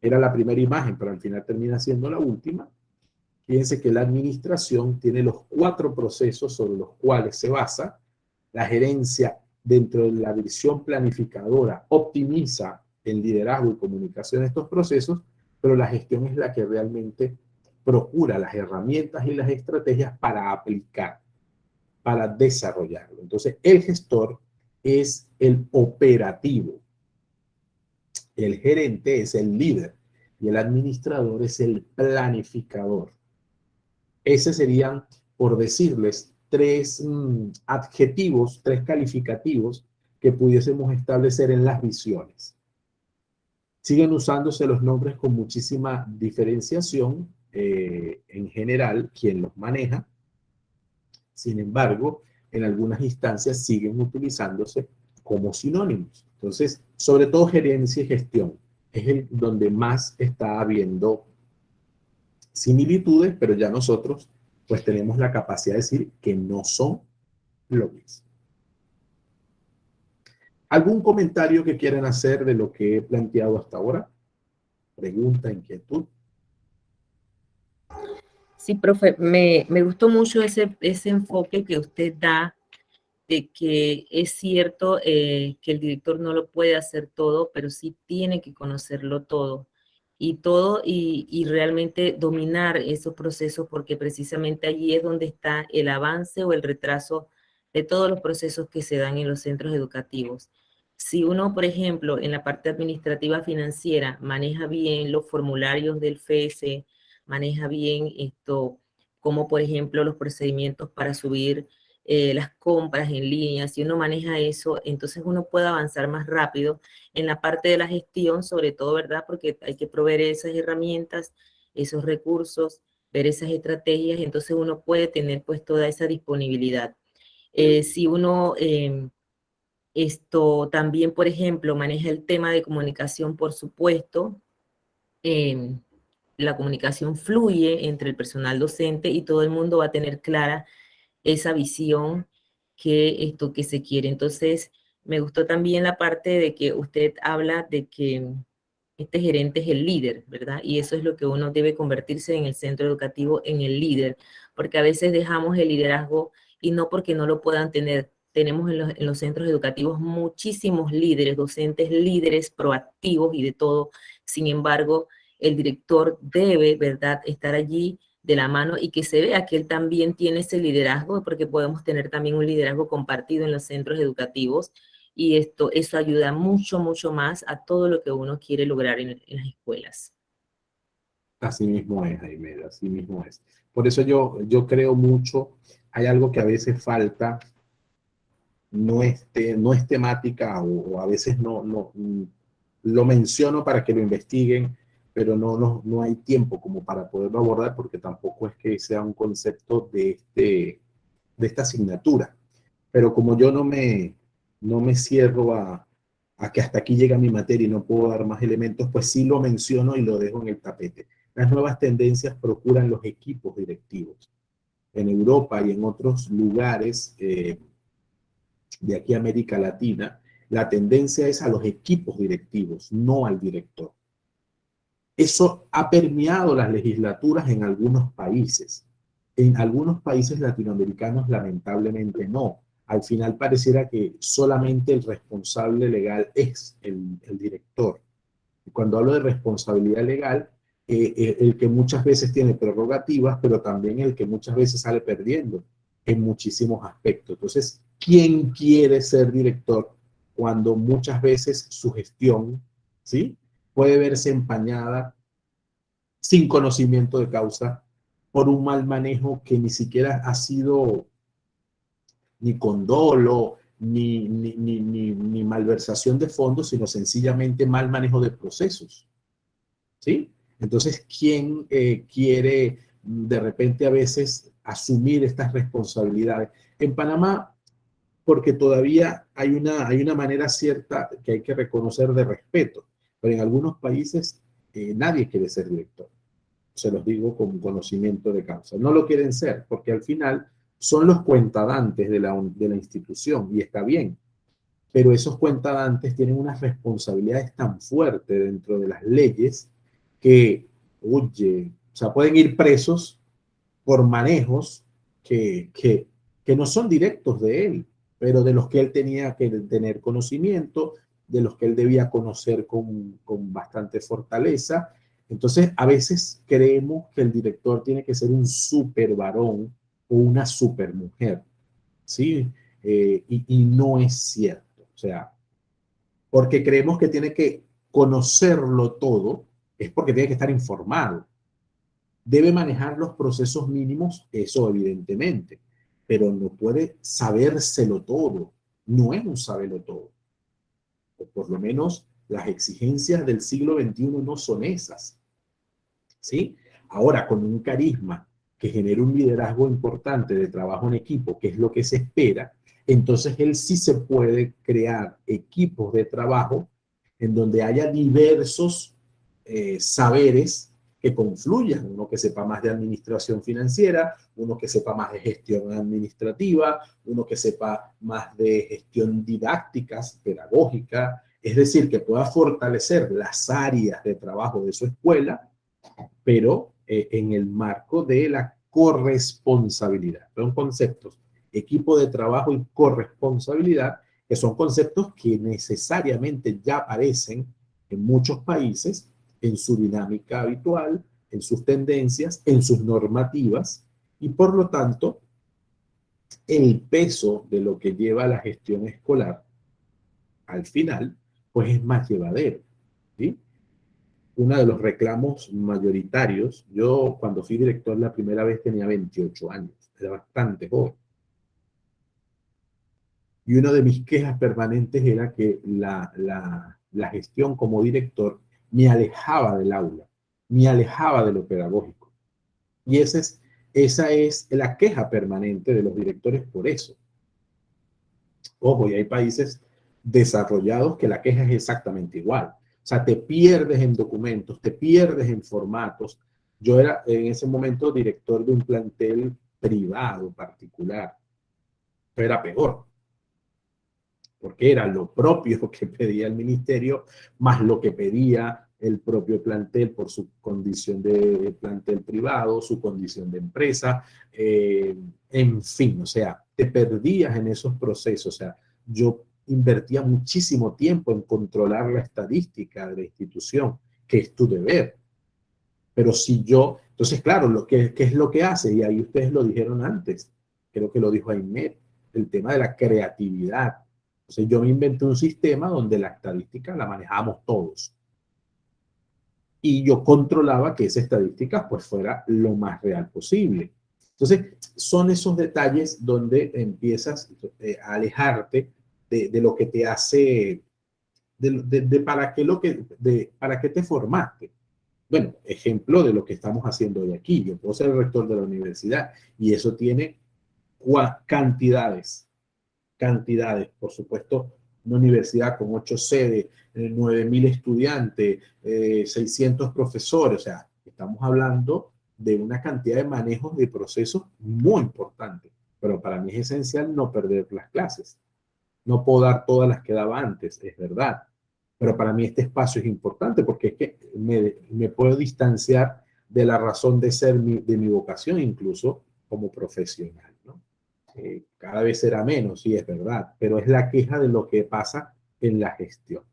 era la primera imagen, pero al final termina siendo la última. Fíjense que la administración tiene los 4 procesos sobre los cuales se basa. La gerencia, dentro de la visión planificadora, optimiza el liderazgo y comunicación de estos procesos, pero la gestión es la que realmente procura las herramientas y las estrategias para aplicar, para desarrollarlo. Entonces, el gestor es el operativo, el gerente es el líder y el administrador es el planificador. Esos serían, por decirles, 3 adjetivos, 3 calificativos que pudiésemos establecer en las visiones. Siguen usándose los nombres con muchísima diferenciación, en general, quien los maneja. Sin embargo, en algunas instancias siguen utilizándose como sinónimos. Entonces, sobre todo gerencia y gestión es donde más está habiendo similitudes, pero ya nosotros pues tenemos la capacidad de decir que no son lo mismo. ¿Algún comentario que quieran hacer de lo que he planteado hasta ahora? Pregunta, inquietud. Sí, profe, me gustó mucho ese enfoque que usted da de que es cierto que el director no lo puede hacer todo, pero sí tiene que conocerlo todo y realmente dominar esos procesos, porque precisamente allí es donde está el avance o el retraso de todos los procesos que se dan en los centros educativos. Si uno, por ejemplo, en la parte administrativa financiera maneja bien los formularios del FS, maneja bien esto, como por ejemplo los procedimientos para subir las compras en línea, si uno maneja eso, entonces uno puede avanzar más rápido en la parte de la gestión, sobre todo, ¿verdad? Porque hay que proveer esas herramientas, esos recursos, ver esas estrategias, entonces uno puede tener pues toda esa disponibilidad. Si uno esto también, por ejemplo, maneja el tema de comunicación, por supuesto, eh, la comunicación fluye entre el personal docente y todo el mundo va a tener clara esa visión que se quiere. Entonces, me gustó también la parte de que usted habla de que este gerente es el líder, ¿verdad? Y eso es lo que uno debe convertirse en el centro educativo, en el líder, porque a veces dejamos el liderazgo y no porque no lo puedan tener. Tenemos en los centros educativos muchísimos líderes, docentes líderes proactivos y de todo. Sin embargo, el director debe, ¿verdad?, estar allí de la mano y que se vea que él también tiene ese liderazgo, porque podemos tener también un liderazgo compartido en los centros educativos y eso ayuda mucho, mucho más a todo lo que uno quiere lograr en las escuelas. Así mismo es, Jaime, así mismo es. Por eso yo creo mucho, hay algo que a veces falta, no es temática o a veces lo menciono para que lo investiguen, pero no hay tiempo como para poderlo abordar porque tampoco es que sea un concepto de esta asignatura. Pero como yo no me cierro a que hasta aquí llega mi materia y no puedo dar más elementos, pues sí lo menciono y lo dejo en el tapete. Las nuevas tendencias procuran los equipos directivos. En Europa y en otros lugares de aquí a América Latina, la tendencia es a los equipos directivos, no al director. Eso ha permeado las legislaturas en algunos países. En algunos países latinoamericanos, lamentablemente, no. Al final pareciera que solamente el responsable legal es el director. Y cuando hablo de responsabilidad legal, el que muchas veces tiene prerrogativas, pero también el que muchas veces sale perdiendo en muchísimos aspectos. Entonces, ¿quién quiere ser director cuando muchas veces su gestión, ¿sí?, puede verse empañada sin conocimiento de causa por un mal manejo que ni siquiera ha sido ni con dolo, ni malversación de fondos, sino sencillamente mal manejo de procesos, ¿sí? Entonces, ¿quién quiere de repente a veces asumir estas responsabilidades? En Panamá, porque todavía hay una manera cierta que hay que reconocer de respeto, pero en algunos países nadie quiere ser director. Se los digo con conocimiento de causa. No lo quieren ser, porque al final son los cuentadantes de la institución, y está bien, pero esos cuentadantes tienen unas responsabilidades tan fuertes dentro de las leyes que, oye, o sea, pueden ir presos por manejos que no son directos de él, pero de los que él tenía que tener conocimiento, de los que él debía conocer con bastante fortaleza. Entonces, a veces creemos que el director tiene que ser un super varón o una super mujer, ¿sí? Y no es cierto. O sea, porque creemos que tiene que conocerlo todo, es porque tiene que estar informado. Debe manejar los procesos mínimos, eso evidentemente, pero no puede sabérselo todo. No es un saberlo todo. O por lo menos las exigencias del siglo XXI no son esas, ¿sí? Ahora, con un carisma que genere un liderazgo importante de trabajo en equipo, que es lo que se espera, entonces él sí se puede crear equipos de trabajo en donde haya diversos saberes que confluyan, uno que sepa más de administración financiera, uno que sepa más de gestión administrativa, uno que sepa más de gestión didácticas, pedagógica, es decir, que pueda fortalecer las áreas de trabajo de su escuela, pero en el marco de la corresponsabilidad. Son conceptos, equipo de trabajo y corresponsabilidad, que son conceptos que necesariamente ya aparecen en muchos países, en su dinámica habitual, en sus tendencias, en sus normativas, y por lo tanto, el peso de lo que lleva la gestión escolar, al final, pues es más llevadero, ¿sí? Uno de los reclamos mayoritarios, yo cuando fui director la primera vez tenía 28 años, era bastante joven. Y una de mis quejas permanentes era que la gestión como director me alejaba del aula, me alejaba de lo pedagógico. Y esa es la queja permanente de los directores por eso. Ojo, y hay países desarrollados que la queja es exactamente igual. O sea, te pierdes en documentos, te pierdes en formatos. Yo era en ese momento director de un plantel privado particular. Pero era peor, porque era lo propio que pedía el ministerio, más lo que pedía el propio plantel por su condición de plantel privado, su condición de empresa, en fin, o sea, te perdías en esos procesos. O sea, yo invertía muchísimo tiempo en controlar la estadística de la institución, que es tu deber. Pero si yo, entonces claro, ¿qué es lo que hace? Y ahí ustedes lo dijeron antes, creo que lo dijo Aymet, el tema de la creatividad. Entonces yo me inventé un sistema donde la estadística la manejábamos todos. Y yo controlaba que esa estadística pues fuera lo más real posible. Entonces son esos detalles donde empiezas a alejarte de lo que te hace, para qué te formaste. Bueno, ejemplo de lo que estamos haciendo hoy aquí. Yo puedo ser el rector de la universidad y eso tiene cantidades, por supuesto, una universidad con 8 sedes, 9.000 estudiantes, 600 profesores, o sea, estamos hablando de una cantidad de manejos de procesos muy importante, pero para mí es esencial no perder las clases. No puedo dar todas las que daba antes, es verdad, pero para mí este espacio es importante porque es que me puedo distanciar de la razón de ser de mi vocación, incluso como profesional, ¿no? Cada vez será menos, sí, es verdad, pero es la queja de lo que pasa en la gestión.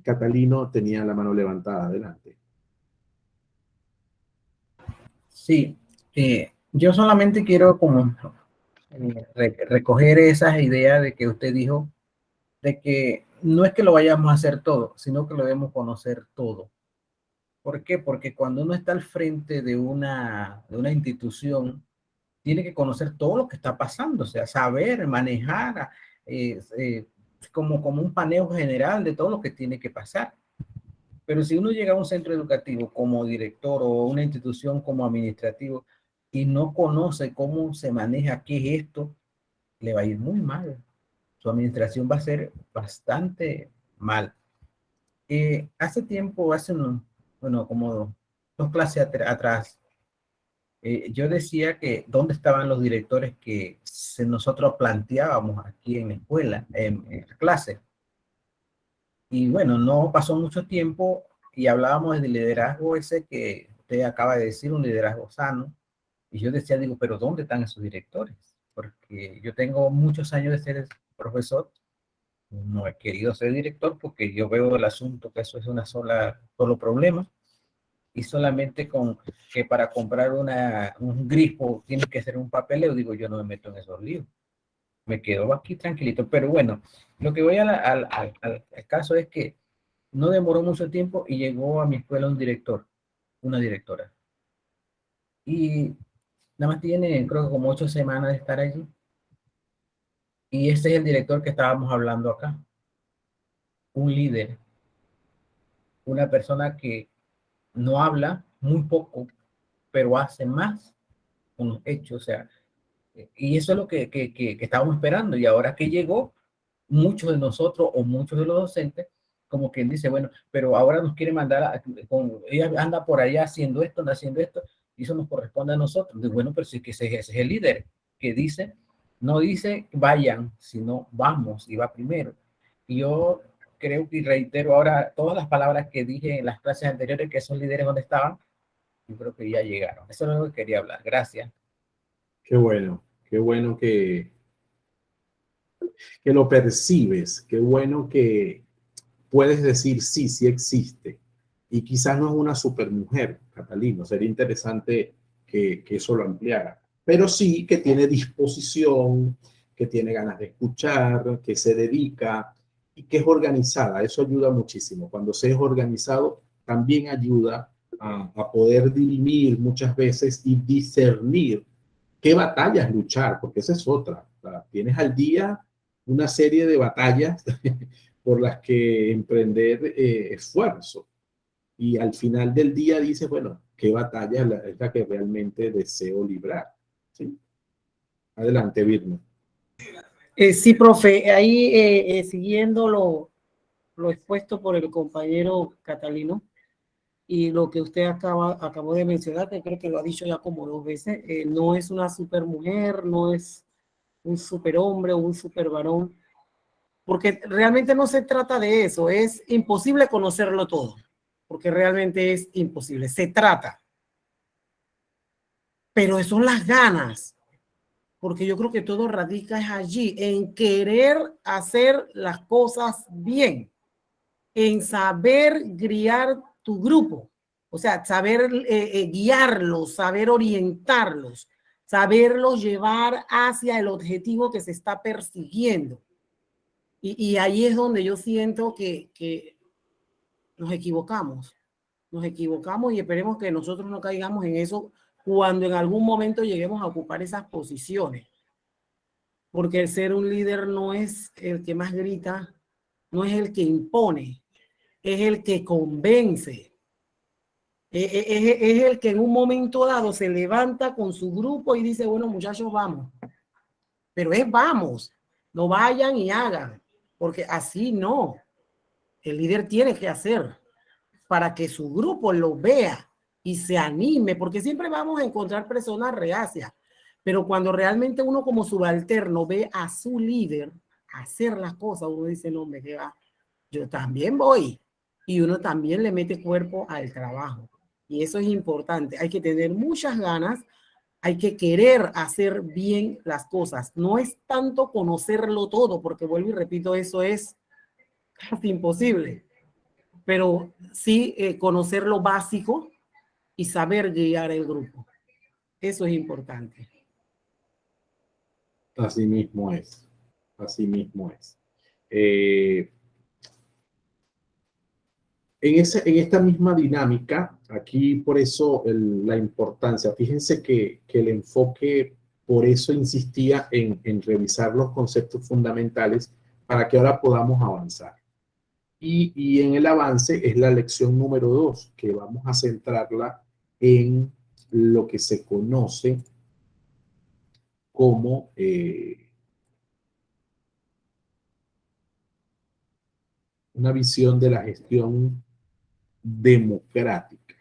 Catalino tenía la mano levantada, adelante. Sí, yo solamente quiero como recoger esas ideas de que usted dijo, de que no es que lo vayamos a hacer todo, sino que lo debemos conocer todo. ¿Por qué? Porque cuando uno está al frente de una institución, tiene que conocer todo lo que está pasando, o sea, saber manejar como un paneo general de todo lo que tiene que pasar. Pero si uno llega a un centro educativo como director o una institución como administrativo y no conoce cómo se maneja, qué es esto, le va a ir muy mal. Su administración va a ser bastante mal. Hace tiempo, como 2 clases atrás, yo decía que dónde estaban los directores que nosotros planteábamos aquí en la escuela, en la clase. Y bueno, no pasó mucho tiempo y hablábamos del liderazgo ese que usted acaba de decir, un liderazgo sano. Y yo decía, digo, pero ¿dónde están esos directores? Porque yo tengo muchos años de ser profesor, no he querido ser director porque yo veo el asunto que eso es solo problema. Y solamente con que para comprar un grifo tiene que hacer un papeleo, digo, yo no me meto en esos líos. Me quedo aquí tranquilito. Pero bueno, lo que voy al caso es que no demoró mucho tiempo y llegó a mi escuela un director, una directora. Y nada más tiene, creo que como 8 semanas de estar allí. Y ese es el director que estábamos hablando acá. Un líder, una persona que no habla muy poco, pero hace más con los hechos. O sea, y eso es lo que estábamos esperando. Y ahora que llegó, muchos de nosotros o muchos de los docentes, como quien dice, bueno, pero ahora nos quiere mandar, ella anda por allá haciendo esto, anda haciendo esto, y eso nos corresponde a nosotros. Y bueno, pero sí que ese es el líder que dice, no dice vayan, sino vamos, y va primero. Y yo creo que reitero ahora todas las palabras que dije en las clases anteriores, que esos líderes donde estaban, yo creo que ya llegaron. Eso es lo que quería hablar. Gracias. Qué bueno que lo percibes, qué bueno que puedes decir sí, sí existe. Y quizás no es una supermujer, Catalino, sería interesante que eso lo ampliara, pero sí que tiene disposición, que tiene ganas de escuchar, que se dedica y que es organizada. Eso ayuda muchísimo. Cuando se es organizado, también ayuda a poder dirimir muchas veces y discernir qué batallas luchar, porque esa es otra. O sea, tienes al día una serie de batallas por las que emprender esfuerzo. Y al final del día dices, bueno, ¿qué batalla es la que realmente deseo librar? ¿Sí? Adelante, Virna. Sí, profe, ahí siguiendo lo expuesto por el compañero Catalino y lo que usted acabó de mencionar, que creo que lo ha dicho ya como 2 veces, no es una supermujer, no es un superhombre o un supervarón, porque realmente no se trata de eso, es imposible conocerlo todo, porque realmente es imposible, se trata, pero son las ganas, porque yo creo que todo radica allí, en querer hacer las cosas bien, en saber guiar tu grupo, o sea, saber guiarlos, saber orientarlos, saberlos llevar hacia el objetivo que se está persiguiendo. Y ahí es donde yo siento que nos equivocamos y esperemos que nosotros no caigamos en eso cuando en algún momento lleguemos a ocupar esas posiciones. Porque el ser un líder no es el que más grita, no es el que impone, es el que convence. Es el que en un momento dado se levanta con su grupo y dice, bueno, muchachos, vamos. Pero es vamos, no vayan y hagan, porque así no. El líder tiene que hacer para que su grupo lo vea y se anime, porque siempre vamos a encontrar personas reacias, pero cuando realmente uno como subalterno ve a su líder hacer las cosas, uno dice, no, me queda, yo también voy, y uno también le mete cuerpo al trabajo, y eso es importante, hay que tener muchas ganas, hay que querer hacer bien las cosas, no es tanto conocerlo todo, porque vuelvo y repito, eso es casi imposible, pero sí conocer lo básico y saber guiar el grupo. Eso es importante. Así mismo es. Así mismo es. En esta misma dinámica, aquí por eso la importancia, fíjense que el enfoque, por eso insistía en revisar los conceptos fundamentales para que ahora podamos avanzar. Y en el avance es la lección número 2, que vamos a centrarla en lo que se conoce como una visión de la gestión democrática.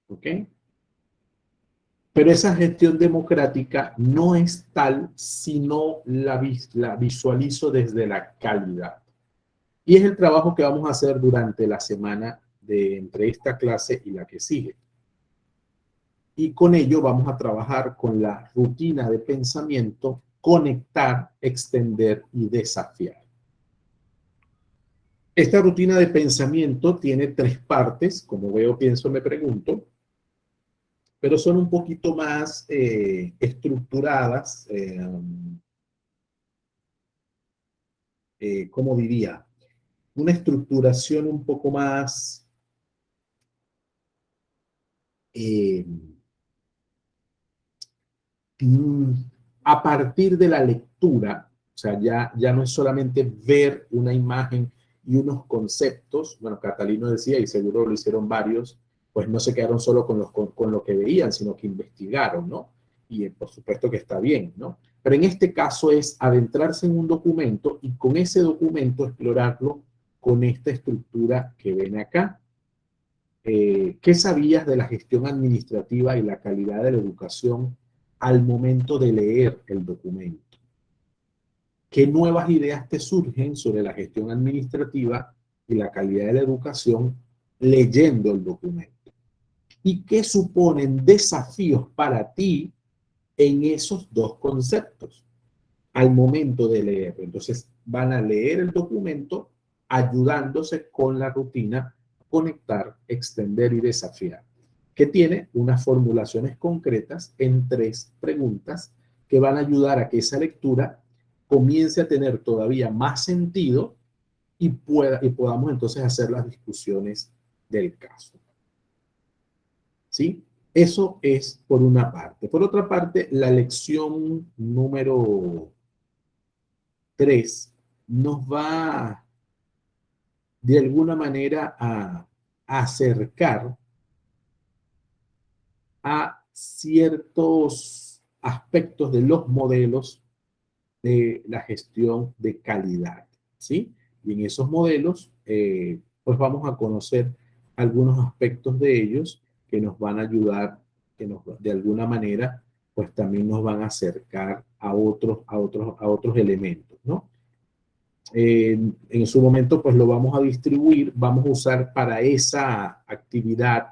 ¿Ok? Pero esa gestión democrática no es tal si no la visualizo desde la calidad. Y es el trabajo que vamos a hacer durante la semana entre esta clase y la que sigue. Y con ello vamos a trabajar con la rutina de pensamiento, conectar, extender y desafiar. Esta rutina de pensamiento tiene 3 partes, como veo, pienso, me pregunto, pero son un poquito más estructuradas, ¿cómo diría? Una estructuración un poco más a partir de la lectura, o sea, ya no es solamente ver una imagen y unos conceptos, bueno, Catalino decía, y seguro lo hicieron varios, pues no se quedaron solo con lo que veían, sino que investigaron, ¿no? Y por supuesto que está bien, ¿no? Pero en este caso es adentrarse en un documento y con ese documento explorarlo con esta estructura que ven acá. ¿Qué sabías de la gestión administrativa y la calidad de la educación al momento de leer el documento? ¿Qué nuevas ideas te surgen sobre la gestión administrativa y la calidad de la educación leyendo el documento? ¿Y qué suponen desafíos para ti en esos dos conceptos al momento de leerlo? Entonces, van a leer el documento ayudándose con la rutina, conectar, extender y desafiar, que tiene unas formulaciones concretas en 3 preguntas que van a ayudar a que esa lectura comience a tener todavía más sentido y podamos entonces hacer las discusiones del caso. ¿Sí? Eso es por una parte. Por otra parte, la lección número 3 nos va de alguna manera a acercar a ciertos aspectos de los modelos de la gestión de calidad, ¿sí? Y en esos modelos, pues vamos a conocer algunos aspectos de ellos que nos van a ayudar, de alguna manera, pues también nos van a acercar a otros elementos, ¿no? En su momento, pues lo vamos a distribuir, vamos a usar para esa actividad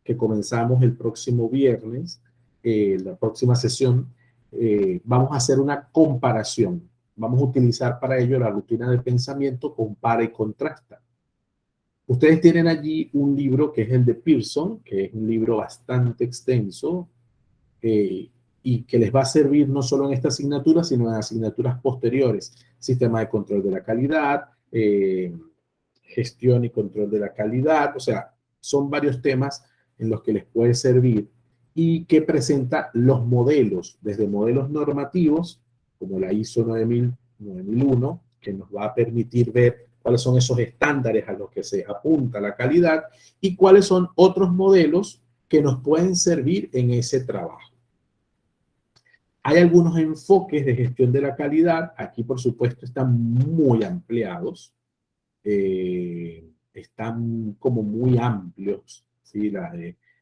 que comenzamos el próximo viernes, la próxima sesión, vamos a hacer una comparación. Vamos a utilizar para ello la rutina de pensamiento compara y contrasta. Ustedes tienen allí un libro que es el de Pearson, que es un libro bastante extenso y que les va a servir no solo en esta asignatura, sino en asignaturas posteriores. Sistema de control de la calidad, gestión y control de la calidad, o sea, son varios temas en los que les puede servir y que presenta los modelos, desde modelos normativos, como la ISO 9001, que nos va a permitir ver cuáles son esos estándares a los que se apunta la calidad y cuáles son otros modelos que nos pueden servir en ese trabajo. Hay algunos enfoques de gestión de la calidad, aquí por supuesto están muy ampliados, están como muy amplios, ¿sí?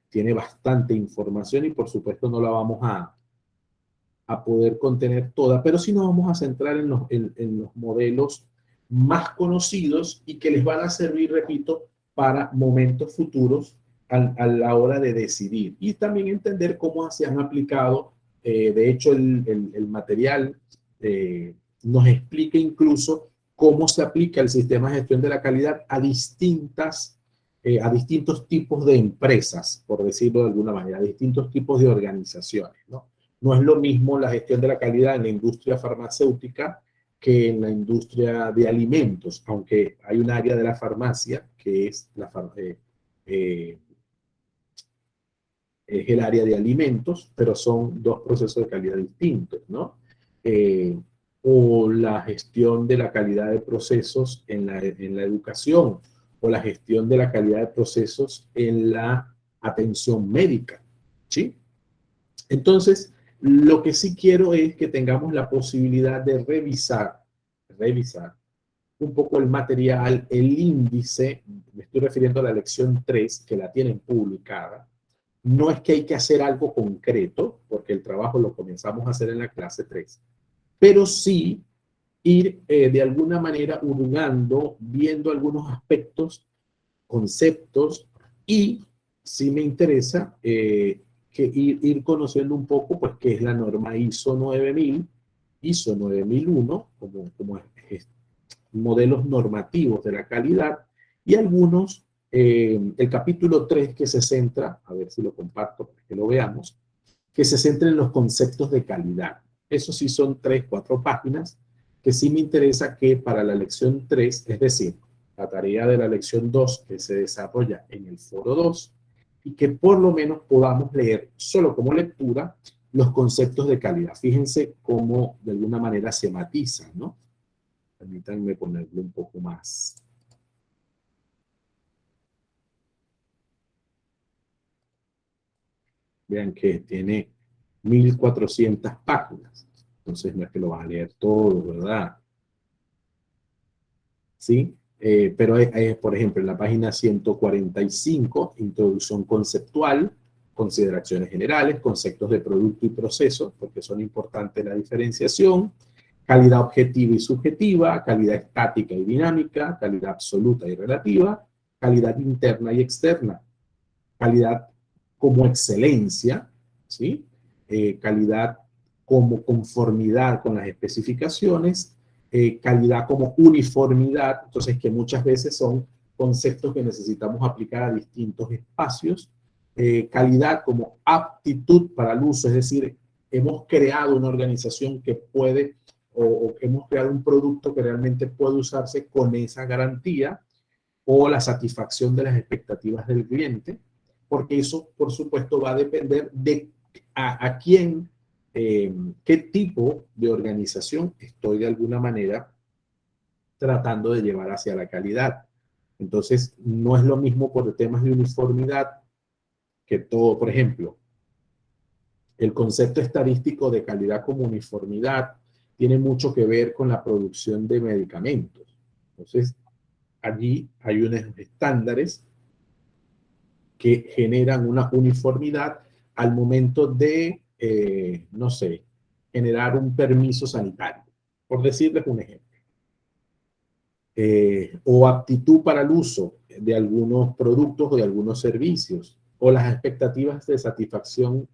Tiene bastante información y por supuesto no la vamos a poder contener toda, pero sí nos vamos a centrar en los modelos más conocidos y que les van a servir, repito, para momentos futuros a la hora de decidir y también entender cómo se han aplicado. De hecho, el material nos explica incluso cómo se aplica el sistema de gestión de la calidad a distintos tipos de empresas, por decirlo de alguna manera, a distintos tipos de organizaciones, ¿no? No es lo mismo la gestión de la calidad en la industria farmacéutica que en la industria de alimentos, aunque hay un área de la farmacia que es es el área de alimentos, pero son dos procesos de calidad distintos, ¿no? O la gestión de la calidad de procesos en la educación, o la gestión de la calidad de procesos en la atención médica, ¿sí? Entonces, lo que sí quiero es que tengamos la posibilidad de revisar un poco el material, el índice, me estoy refiriendo a la lección 3, que la tienen publicada. No es que hay que hacer algo concreto, porque el trabajo lo comenzamos a hacer en la clase 3, pero sí ir de alguna manera hurgando, viendo algunos aspectos, conceptos, y sí me interesa que ir conociendo un poco, pues, qué es la norma ISO 9000, ISO 9001, como modelos normativos de la calidad, y algunos, el capítulo 3 que se centra, a ver si lo comparto para que lo veamos, que se centra en los conceptos de calidad. Eso sí son 3-4 páginas, que sí me interesa que para la lección 3, es decir, la tarea de la lección 2 que se desarrolla en el foro 2, y que por lo menos podamos leer solo como lectura los conceptos de calidad. Fíjense cómo de alguna manera se matizan, ¿no? Permítanme ponerlo un poco más. Vean que tiene 1400 páginas. Entonces no es que lo van a leer todo, ¿verdad? ¿Sí? Pero por ejemplo, en la página 145, introducción conceptual, consideraciones generales, conceptos de producto y proceso, porque son importantes la diferenciación. calidad objetiva y subjetiva, calidad estática y dinámica, calidad absoluta y relativa, calidad interna y externa, calidad como excelencia, ¿sí? Calidad como conformidad con las especificaciones, calidad como uniformidad, entonces que muchas veces son conceptos que necesitamos aplicar a distintos espacios, calidad como aptitud para el uso, es decir, hemos creado una organización que puede o hemos creado un producto que realmente puede usarse con esa garantía o la satisfacción de las expectativas del cliente, porque eso, por supuesto, va a depender de a quién, qué tipo de organización estoy de alguna manera tratando de llevar hacia la calidad. Entonces, no es lo mismo por temas de uniformidad que todo, por ejemplo, el concepto estadístico de calidad como uniformidad tiene mucho que ver con la producción de medicamentos. Entonces, allí hay unos estándares que generan una uniformidad al momento de, no sé, generar un permiso sanitario, por decirles un ejemplo. O aptitud para el uso de algunos productos o de algunos servicios, o las expectativas de satisfacción,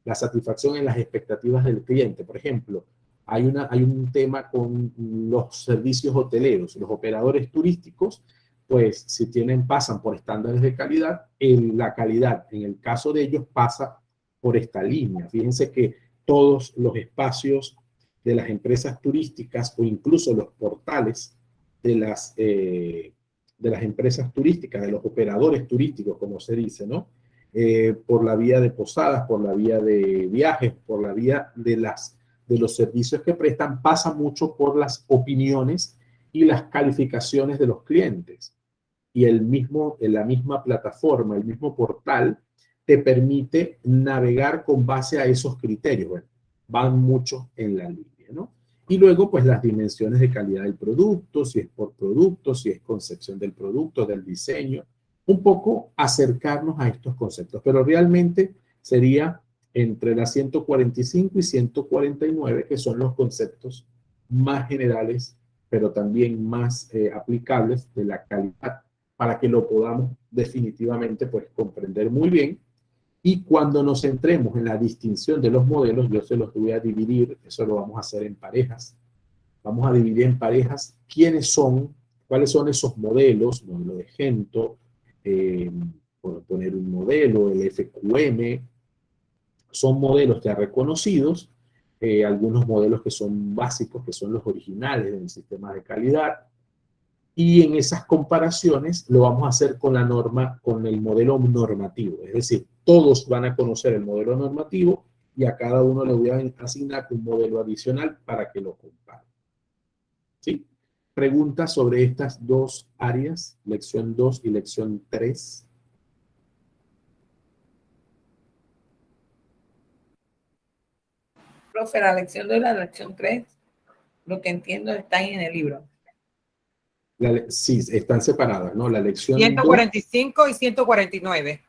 la satisfacción en las expectativas del cliente. Por ejemplo, hay un tema con los servicios hoteleros, los operadores turísticos, pues si pasan por estándares de calidad, la calidad en el caso de ellos pasa por esta línea. Fíjense que todos los espacios de las empresas turísticas o incluso los portales de las empresas turísticas, de los operadores turísticos, como se dice, ¿no? Por la vía de posadas, por la vía de viajes, por la vía de los servicios que prestan, pasa mucho por las opiniones y las calificaciones de los clientes. Y la misma plataforma, el mismo portal, te permite navegar con base a esos criterios. Bueno, van mucho en la línea, ¿no? Y luego, pues, las dimensiones de calidad del producto, si es por producto, si es concepción del producto, del diseño, un poco acercarnos a estos conceptos. Pero realmente sería entre las 145 y 149, que son los conceptos más generales, pero también más aplicables de la calidad, para que lo podamos definitivamente, pues, comprender muy bien. Y cuando nos centremos en la distinción de los modelos, yo se los voy a dividir, eso lo vamos a hacer en parejas. Vamos a dividir en parejas quiénes son, cuáles son esos modelos, modelo de Gento, por poner un modelo, el FQM, son modelos ya reconocidos, algunos modelos que son básicos, que son los originales del sistema de calidad, y en esas comparaciones lo vamos a hacer con la norma, con el modelo normativo, es decir, todos van a conocer el modelo normativo y a cada uno le voy a asignar un modelo adicional para que lo compare. ¿Sí? Preguntas sobre estas dos áreas, lección 2 y lección 3. Profe, la lección 2 y la lección 3, lo que entiendo, están en el libro. Sí, están separadas, ¿no? La lección 145 y 149.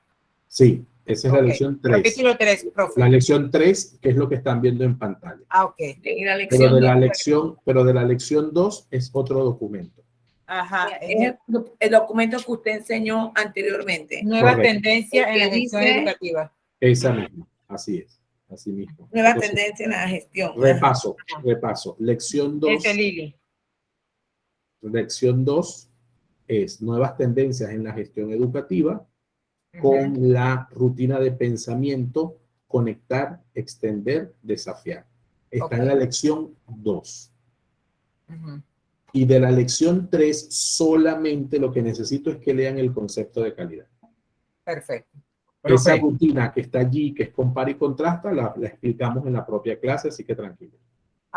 Sí, esa es la lección 3. Capítulo 3, profe. La lección 3, que es lo que están viendo en pantalla. Ah, ok. Y la lección Pero de la lección 2 es otro documento. Ajá. es el documento que usted enseñó anteriormente. Nueva Correcto. tendencia en la Que gestión dice- educativa. Esa misma, así es, así mismo. Nueva Entonces, tendencia en la gestión. repaso. Lección 2. Lili. Lección 2 es nuevas tendencias en la gestión educativa con la rutina de pensamiento, conectar, extender, desafiar. Está en la lección 2. Y de la lección 3, solamente lo que necesito es que lean el concepto de calidad. Perfecto. Esa rutina que está allí, que es compara y contrasta, la explicamos en la propia clase, así que tranquilo.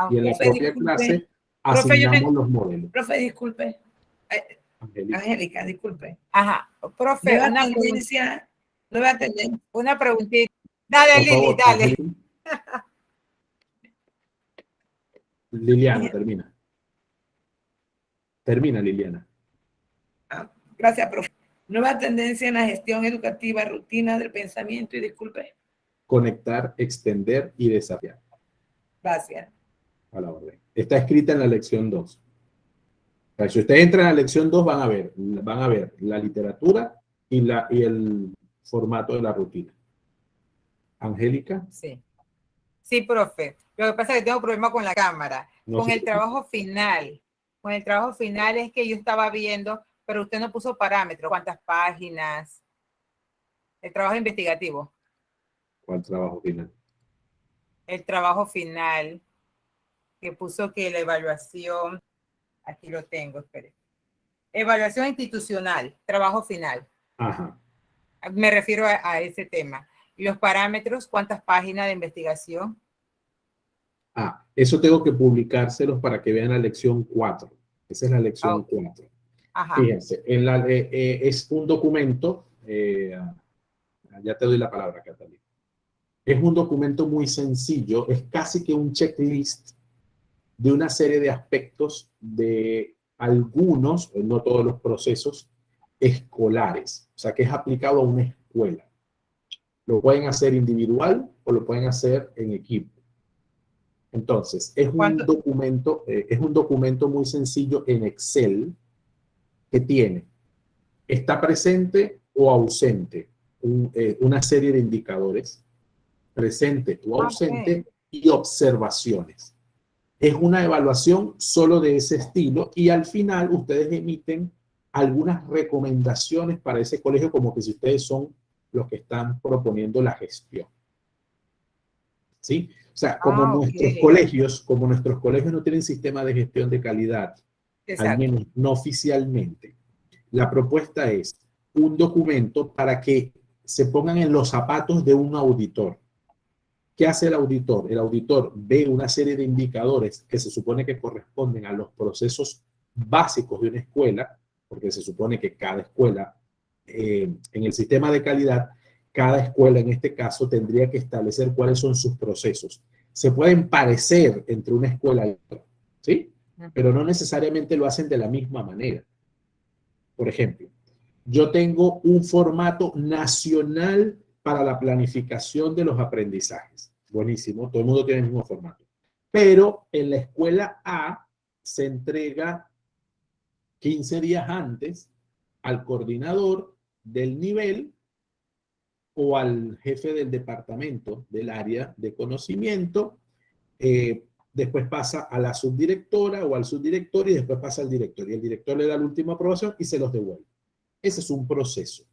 Y en la propia clase asignamos los modelos. Profe, disculpe. Angélica, disculpe. Ajá. Profe, Nueva tendencia. una preguntita. Dale, Por Lili, favor, dale. Angélica. Liliana, termina. Termina, Liliana. Gracias, profe. Nueva tendencia en la gestión educativa, rutina del pensamiento y disculpe. Conectar, extender y desafiar. Gracias. a la orden. Está escrita en la lección 2. O sea, si ustedes entran a la lección 2, van a ver la literatura y el formato de la rutina. Angélica. Sí. Sí, profe. Lo que pasa es que tengo problema con la cámara. No Con se el preocupe. trabajo final. Con el trabajo final es que yo estaba viendo, pero usted no puso parámetros. ¿Cuántas páginas? El trabajo investigativo. ¿Cuál trabajo final? El trabajo final, que puso que la evaluación, aquí lo tengo, espere. Evaluación institucional, trabajo final. Ajá. Me refiero a ese tema. ¿Y los parámetros? ¿Cuántas páginas de investigación? Eso tengo que publicárselos para que vean la lección 4. Esa es la lección Ok. 4. Ajá. Fíjense, es un documento, ya te doy la palabra, Catalina. Es un documento muy sencillo, es casi que un checklist de una serie de aspectos de algunos, no todos los procesos escolares, o sea, que es aplicado a una escuela. Lo pueden hacer individual o lo pueden hacer en equipo. Entonces, es un documento muy sencillo en Excel que está presente o ausente una serie de indicadores, presente o ausente, y observaciones. Es una evaluación solo de ese estilo y al final ustedes emiten algunas recomendaciones para ese colegio, como que si ustedes son los que están proponiendo la gestión. ¿Sí? O sea, como nuestros colegios no tienen sistema de gestión de calidad, al menos no oficialmente, la propuesta es un documento para que se pongan en los zapatos de un auditor. ¿Qué hace el auditor? El auditor ve una serie de indicadores que se supone que corresponden a los procesos básicos de una escuela, porque se supone que cada escuela, en el sistema de calidad, cada escuela en este caso tendría que establecer cuáles son sus procesos. Se pueden parecer entre una escuela y otra, ¿sí? Pero no necesariamente lo hacen de la misma manera. Por ejemplo, yo tengo un formato nacional para la planificación de los aprendizajes. Buenísimo, todo el mundo tiene el mismo formato. Pero en la escuela A se entrega 15 días antes al coordinador del nivel o al jefe del departamento del área de conocimiento. Después pasa a la subdirectora o al subdirector y después pasa al director. Y el director le da la última aprobación y se los devuelve. Ese es un proceso.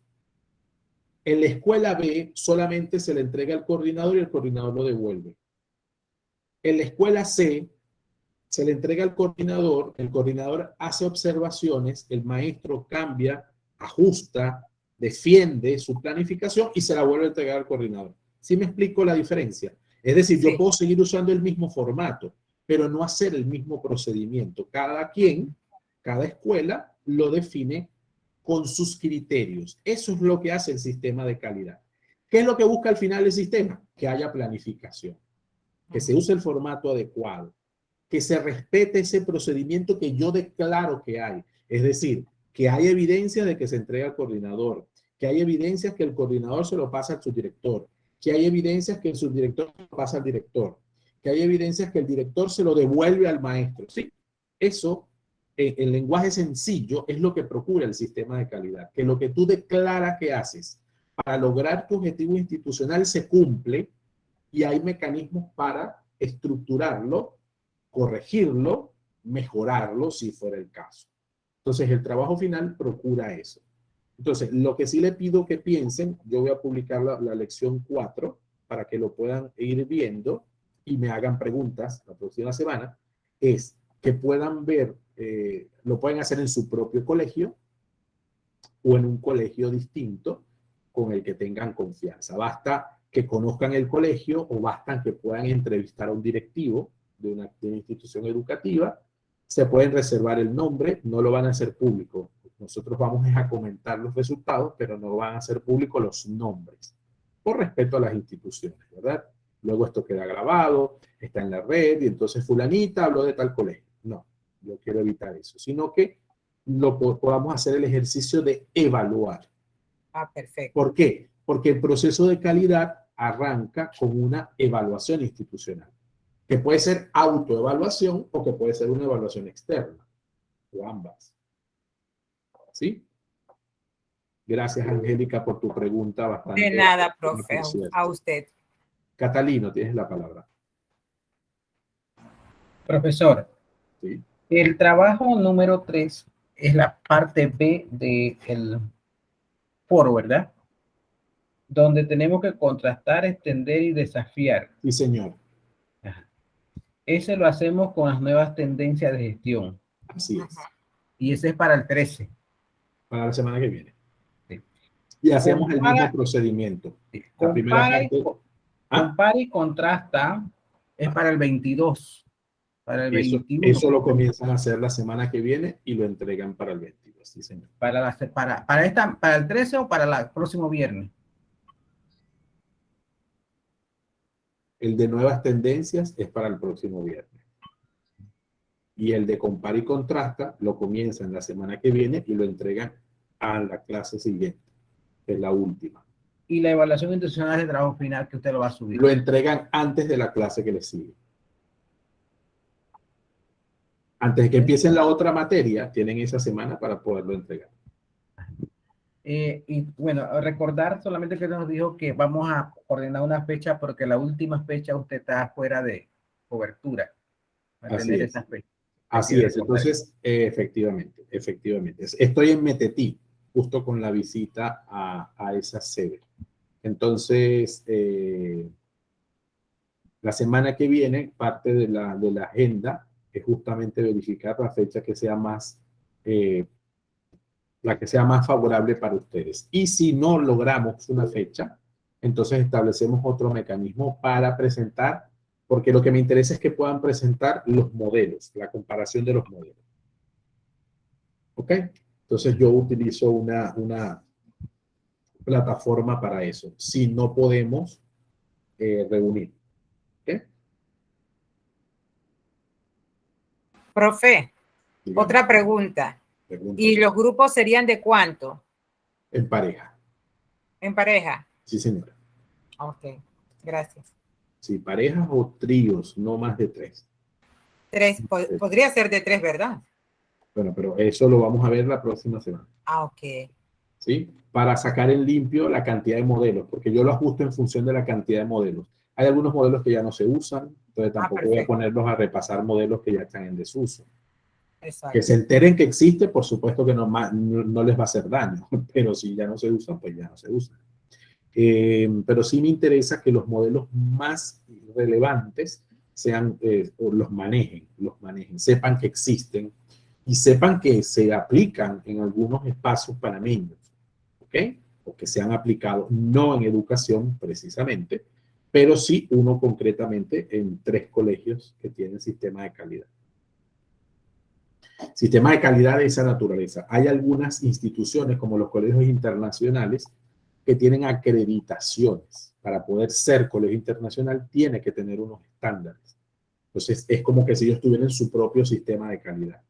En la escuela B solamente se le entrega al coordinador y el coordinador lo devuelve. En la escuela C se le entrega al coordinador, el coordinador hace observaciones, el maestro cambia, ajusta, defiende su planificación y se la vuelve a entregar al coordinador. ¿Sí me explico la diferencia? Es decir, yo puedo seguir usando el mismo formato, pero no hacer el mismo procedimiento. Cada escuela lo define con sus criterios. Eso es lo que hace el sistema de calidad. ¿Qué es lo que busca al final el sistema? Que haya planificación, que se use el formato adecuado, que se respete ese procedimiento que yo declaro que hay. Es decir, que hay evidencia de que se entrega al coordinador, que hay evidencias que el coordinador se lo pasa al subdirector, que hay evidencias que el subdirector se lo pasa al director, que hay evidencias que el director se lo devuelve al maestro. Sí, eso en lenguaje sencillo es lo que procura el sistema de calidad, que lo que tú declaras que haces para lograr tu objetivo institucional se cumple y hay mecanismos para estructurarlo, corregirlo, mejorarlo si fuera el caso. Entonces el trabajo final procura eso. Entonces lo que sí le pido que piensen, yo voy a publicar la lección 4 para que lo puedan ir viendo y me hagan preguntas la próxima semana, es que puedan ver, lo pueden hacer en su propio colegio o en un colegio distinto con el que tengan confianza. Basta que conozcan el colegio o basta que puedan entrevistar a un directivo de una institución educativa. Se pueden reservar el nombre, no lo van a hacer público. Nosotros vamos a comentar los resultados, pero no van a ser públicos los nombres, por respeto a las instituciones, ¿verdad? Luego esto queda grabado, está en la red, y entonces fulanita habló de tal colegio. No, yo quiero evitar eso, sino que podamos hacer el ejercicio de evaluar. Perfecto. ¿Por qué? Porque el proceso de calidad arranca con una evaluación institucional, que puede ser autoevaluación o que puede ser una evaluación externa, o ambas. ¿Sí? Gracias, Angélica, por tu pregunta bastante. De nada, profe, cierta. a usted. Catalino, tienes la palabra. Profesor, Sí. el trabajo número 3 es la parte B del foro, ¿verdad? Donde tenemos que contrastar, extender y desafiar. Sí, señor. Ajá. Ese lo hacemos con las nuevas tendencias de gestión. Así es. Y ese es para el 13. Para la semana que viene. Sí. Y hacemos el Compara- mismo procedimiento. La primera parte. Compara y contrasta es para el 22. Para el 21. Eso lo comienzan a hacer la semana que viene y lo entregan para el 22. Sí, señor. Para el 13 o para el próximo viernes. El de nuevas tendencias es para el próximo viernes. Y el de compara y contrasta lo comienzan la semana que viene y lo entregan a la clase siguiente, que es la última. Y la evaluación institucional de trabajo final que usted lo va a subir. Lo entregan antes de la clase que le sigue. Antes de que empiecen la otra materia, tienen esa semana para poderlo entregar. Y bueno, recordar solamente que nos dijo que vamos a ordenar una fecha porque la última fecha usted está fuera de cobertura. Para Así tener es. esa fecha. Así es. Entonces, efectivamente. Estoy en Metetí, justo con la visita a esa sede. Entonces, la semana que viene, parte de la agenda es justamente verificar la fecha que sea más, la que sea más favorable para ustedes. Y si no logramos una fecha, entonces establecemos otro mecanismo para presentar, porque lo que me interesa es que puedan presentar los modelos, la comparación de los modelos. ¿Ok? Entonces yo utilizo una plataforma para eso, si no podemos reunir. ¿Ok? Profe, Digamos, otra pregunta. ¿Y los grupos serían de cuánto? en pareja. ¿En pareja? Sí, señora. Ok, gracias. Sí, parejas o tríos, no más de 3. Podría ser de 3, ¿verdad? Bueno, pero eso lo vamos a ver la próxima semana. Ah, ok. ¿Sí? Para sacar en limpio la cantidad de modelos, porque yo lo ajusto en función de la cantidad de modelos. Hay algunos modelos que ya no se usan, entonces tampoco voy a ponerlos a repasar modelos que ya están en desuso. Exacto. Que se enteren que existe, por supuesto que no les va a hacer daño, pero si ya no se usan, pues ya no se usan. Pero sí me interesa que los modelos más relevantes sean, los manejen, sepan que existen y sepan que se aplican en algunos espacios panameños, ¿ok? O que se han aplicado, no en educación precisamente, pero sí uno concretamente en 3 colegios que tienen sistema de calidad. Sistema de calidad de esa naturaleza. Hay algunas instituciones como los colegios internacionales que tienen acreditaciones. Para poder ser colegio internacional tiene que tener unos estándares. Entonces es como que si ellos tuvieran su propio sistema de calidad,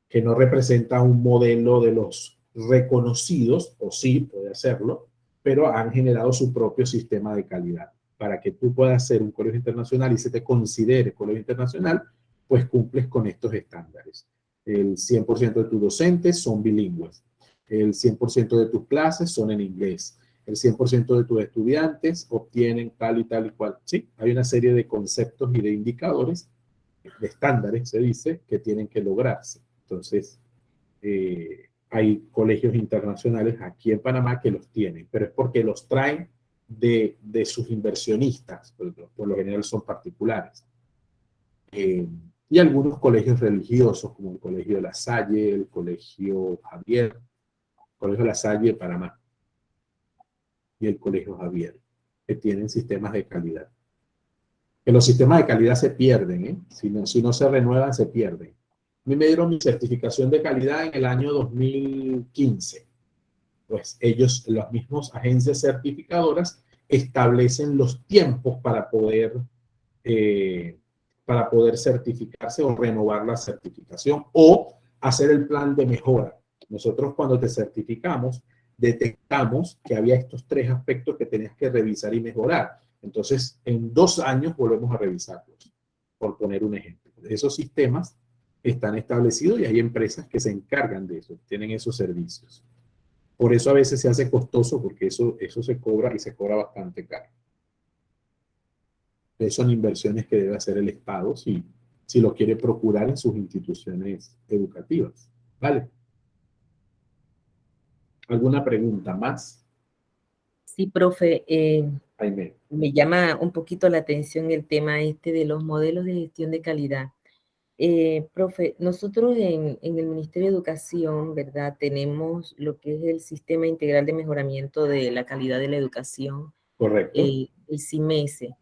que no representa un modelo de los reconocidos, o sí puede hacerlo, pero han generado su propio sistema de calidad. Para que tú puedas ser un colegio internacional y se te considere colegio internacional, pues cumples con estos estándares. El 100% de tus docentes son bilingües. El 100% de tus clases son en inglés. El 100% de tus estudiantes obtienen tal y cual. Sí, hay una serie de conceptos y de indicadores, de estándares, se dice, que tienen que lograrse. Entonces, hay colegios internacionales aquí en Panamá que los tienen, pero es porque los traen de sus inversionistas, por lo general son particulares. Y algunos colegios religiosos, como el Colegio de La Salle, el Colegio Javier, el Colegio de La Salle de Panamá y el Colegio Javier, que tienen sistemas de calidad. Que los sistemas de calidad se pierden, ¿eh? Si no se renuevan, se pierden. A mí me dieron mi certificación de calidad en el año 2015. Pues ellos, las mismas agencias certificadoras, establecen los tiempos para poder certificarse o renovar la certificación o hacer el plan de mejora. Nosotros cuando te certificamos, detectamos que había estos 3 aspectos que tenías que revisar y mejorar. Entonces, en 2 años volvemos a revisarlos. por poner un ejemplo. Esos sistemas están establecidos y hay empresas que se encargan de eso, tienen esos servicios. Por eso a veces se hace costoso, porque eso se cobra y se cobra bastante caro. Son inversiones que debe hacer el Estado si lo quiere procurar en sus instituciones educativas. ¿Vale? ¿Alguna pregunta más? Sí, profe, Jaime. me llama un poquito la atención el tema este de los modelos de gestión de calidad. Profe, nosotros en el Ministerio de Educación, ¿verdad? Tenemos lo que es el Sistema Integral de Mejoramiento de la Calidad de la Educación, Correcto. el CIMESE.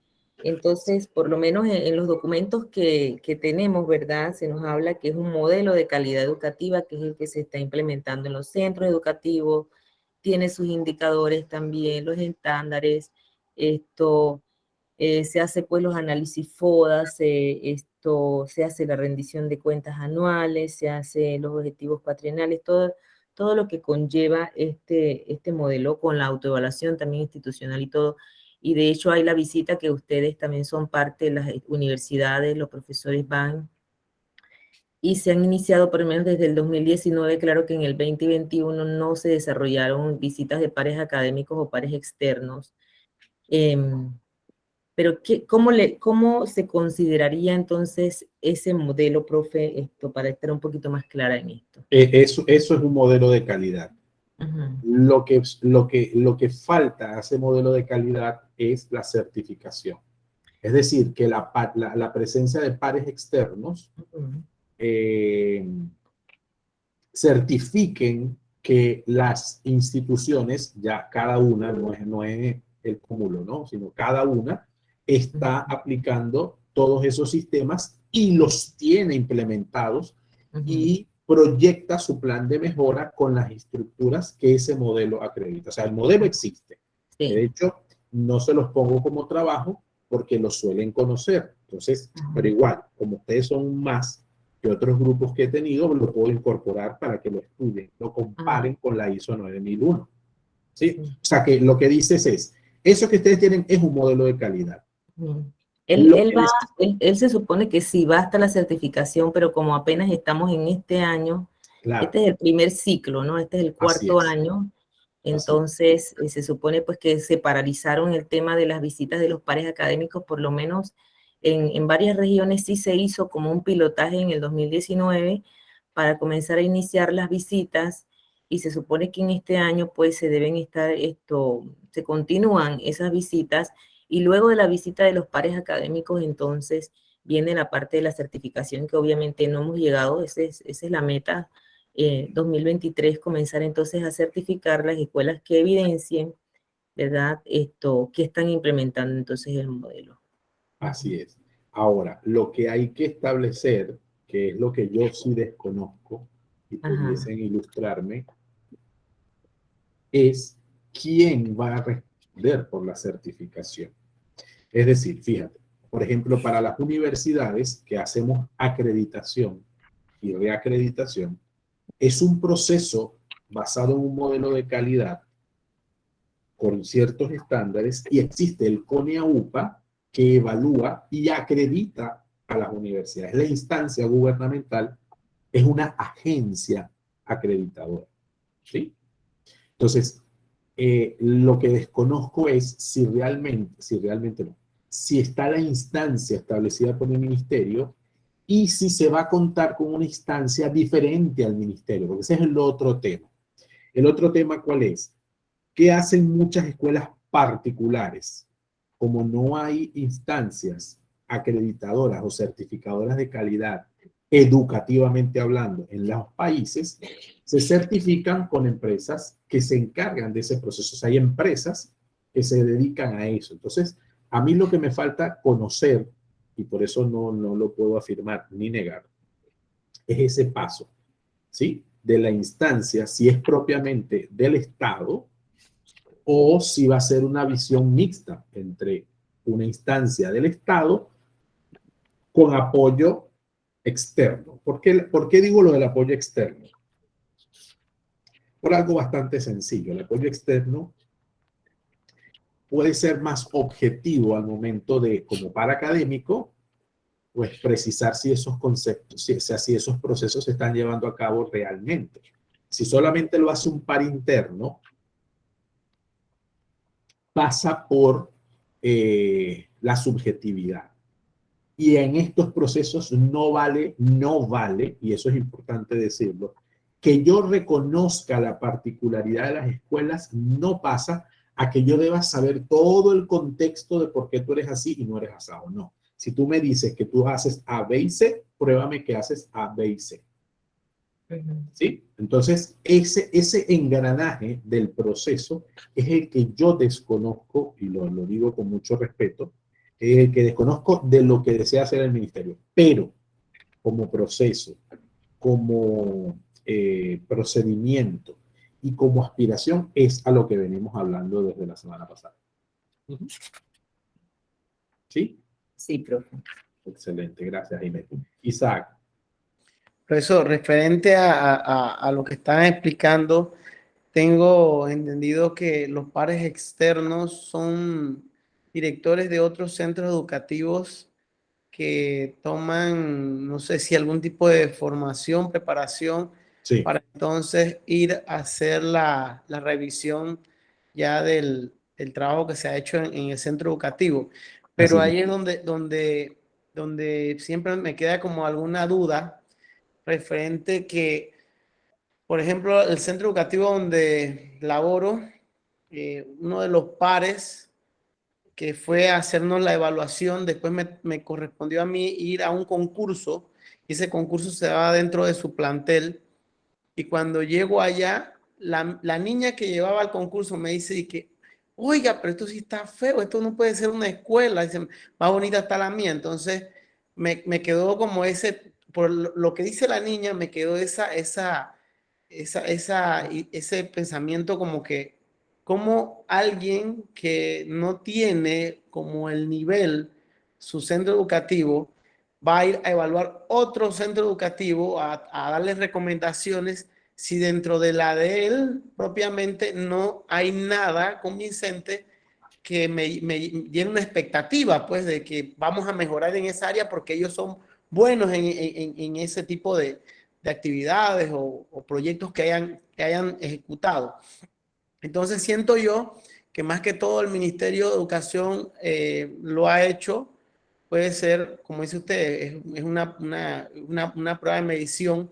Entonces, por lo menos en los documentos que tenemos, ¿verdad? Se nos habla que es un modelo de calidad educativa, que es el que se está implementando en los centros educativos, tiene sus indicadores también, los estándares, se hace pues los análisis FODA, se hace la rendición de cuentas anuales, se hace los objetivos cuatrienales, todo lo que conlleva este modelo con la autoevaluación también institucional y todo. Y de hecho hay la visita que ustedes también son parte de las universidades, los profesores van, y se han iniciado por lo menos desde el 2019, claro que en el 2021 no se desarrollaron visitas de pares académicos o pares externos. Pero ¿cómo se consideraría entonces ese modelo, profe, para estar un poquito más clara en esto? Eso es un modelo de calidad. Ajá. Lo que falta a ese modelo de calidad es la certificación. Es decir, que la presencia de pares externos certifiquen que las instituciones, ya cada una, no es el cúmulo, ¿no? Sino cada una está aplicando todos esos sistemas y los tiene implementados y proyecta su plan de mejora con las estructuras que ese modelo acredita. O sea, el modelo existe. Sí. De hecho, no se los pongo como trabajo porque lo suelen conocer. Entonces, pero igual, como ustedes son más que otros grupos que he tenido, lo puedo incorporar para que lo estudien, lo comparen con la ISO 9001. ¿Sí? O sea, que lo que dices es, eso que ustedes tienen es un modelo de calidad. Él se supone que sí va hasta la certificación, pero como apenas estamos en este año, claro, este es el primer ciclo, ¿no? Este es el cuarto año, entonces se supone pues que se paralizaron el tema de las visitas de los pares académicos, por lo menos en varias regiones sí se hizo como un pilotaje en el 2019 para comenzar a iniciar las visitas, y se supone que en este año pues se deben estar, se continúan esas visitas, y luego de la visita de los pares académicos entonces viene la parte de la certificación, que obviamente no hemos llegado, esa es la meta, 2023, comenzar entonces a certificar las escuelas que evidencien, ¿verdad? Que están implementando entonces el modelo. Así es. Ahora, lo que hay que establecer, que es lo que yo sí desconozco y pudiesen ilustrarme, es quién va a responder por la certificación. Es decir, fíjate, por ejemplo, para las universidades que hacemos acreditación y reacreditación, es un proceso basado en un modelo de calidad con ciertos estándares, y existe el CONEAUPA que evalúa y acredita a las universidades. La instancia gubernamental es una agencia acreditadora, ¿sí? Entonces, lo que desconozco es si está la instancia establecida por el ministerio y si se va a contar con una instancia diferente al ministerio, porque ese es el otro tema. El otro tema, ¿cuál es? ¿Qué hacen muchas escuelas particulares? Como no hay instancias acreditadoras o certificadoras de calidad, educativamente hablando, en los países, se certifican con empresas que se encargan de ese proceso. O sea, hay empresas que se dedican a eso. Entonces, a mí lo que me falta conocer, y por eso no lo puedo afirmar ni negar, es ese paso, ¿sí? De la instancia, si es propiamente del Estado, o si va a ser una visión mixta entre una instancia del Estado con apoyo externo. ¿Por qué digo lo del apoyo externo? Por algo bastante sencillo. El apoyo externo puede ser más objetivo al momento de, como para académico, pues precisar si esos conceptos, si, o sea, si esos procesos se están llevando a cabo realmente. Si solamente lo hace un par interno, pasa por la subjetividad. Y en estos procesos no vale, y eso es importante decirlo, que yo reconozca la particularidad de las escuelas no pasa a que yo deba saber todo el contexto de por qué tú eres así y no eres asado. No. Si tú me dices que tú haces A, B y C, pruébame que haces A, B y C. ¿Sí? Entonces, ese engranaje del proceso es el que yo desconozco, y lo digo con mucho respeto, que desconozco de lo que desea hacer el ministerio, pero como proceso, como procedimiento y como aspiración es a lo que venimos hablando desde la semana pasada. ¿Sí? Sí, profe. Excelente, gracias, Inés. Isaac. Profesor, referente a lo que están explicando, tengo entendido que los pares externos son directores de otros centros educativos que toman, no sé si algún tipo de formación, preparación, Sí. para entonces ir a hacer la revisión ya del trabajo que se ha hecho en el centro educativo. Pero Así ahí es donde siempre me queda como alguna duda referente que, por ejemplo, el centro educativo donde laboro, uno de los pares que fue a hacernos la evaluación, después me correspondió a mí ir a un concurso, y ese concurso se daba dentro de su plantel, y cuando llego allá, la niña que llevaba el concurso me dice y que, oiga, pero esto sí está feo, esto no puede ser una escuela, dice, más bonita está la mía. Entonces me quedó como ese, por lo que dice la niña, me quedó ese pensamiento como que, como alguien que no tiene como el nivel, su centro educativo, va a ir a evaluar otro centro educativo, a darle recomendaciones, si dentro de la de él propiamente no hay nada convincente que me llene una expectativa, pues, de que vamos a mejorar en esa área porque ellos son buenos en ese tipo de actividades o proyectos que hayan ejecutado. Entonces siento yo que más que todo el Ministerio de Educación lo ha hecho. Puede ser, como dice usted, es una prueba de medición,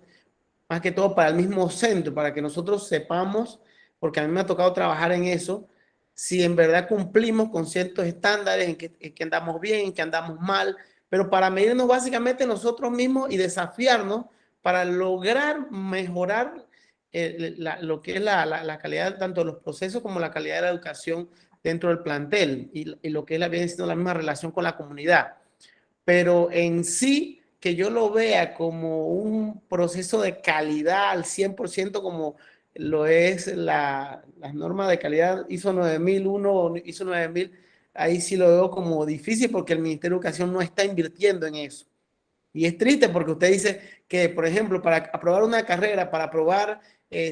más que todo para el mismo centro, para que nosotros sepamos, porque a mí me ha tocado trabajar en eso, si en verdad cumplimos con ciertos estándares, en que andamos bien, en que andamos mal, pero para medirnos básicamente nosotros mismos y desafiarnos para lograr mejorar lo que es la calidad, tanto de los procesos como la calidad de la educación dentro del plantel, y lo que es viene siendo la misma relación con la comunidad. Pero en sí, que yo lo vea como un proceso de calidad al 100%, como lo es las normas de calidad ISO 9001, ISO 9000, ahí sí lo veo como difícil porque el Ministerio de Educación no está invirtiendo en eso. Y es triste porque usted dice que, por ejemplo, para aprobar una carrera, para aprobar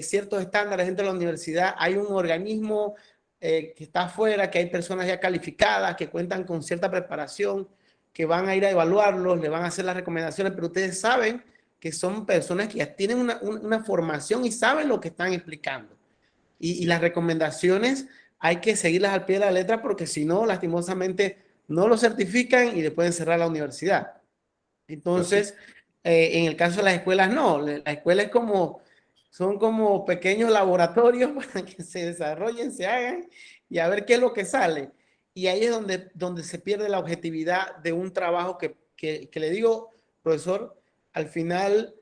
ciertos estándares dentro de la universidad, hay un organismo que está afuera, que hay personas ya calificadas, que cuentan con cierta preparación, que van a ir a evaluarlos, le van a hacer las recomendaciones, pero ustedes saben que son personas que ya tienen una formación y saben lo que están explicando. Y las recomendaciones hay que seguirlas al pie de la letra porque si no, lastimosamente, no lo certifican y le pueden cerrar la universidad. Entonces, en el caso de las escuelas, no. La escuela son como pequeños laboratorios para que se desarrollen, se hagan y a ver qué es lo que sale. Y ahí es donde se pierde la objetividad de un trabajo que le digo, profesor, al final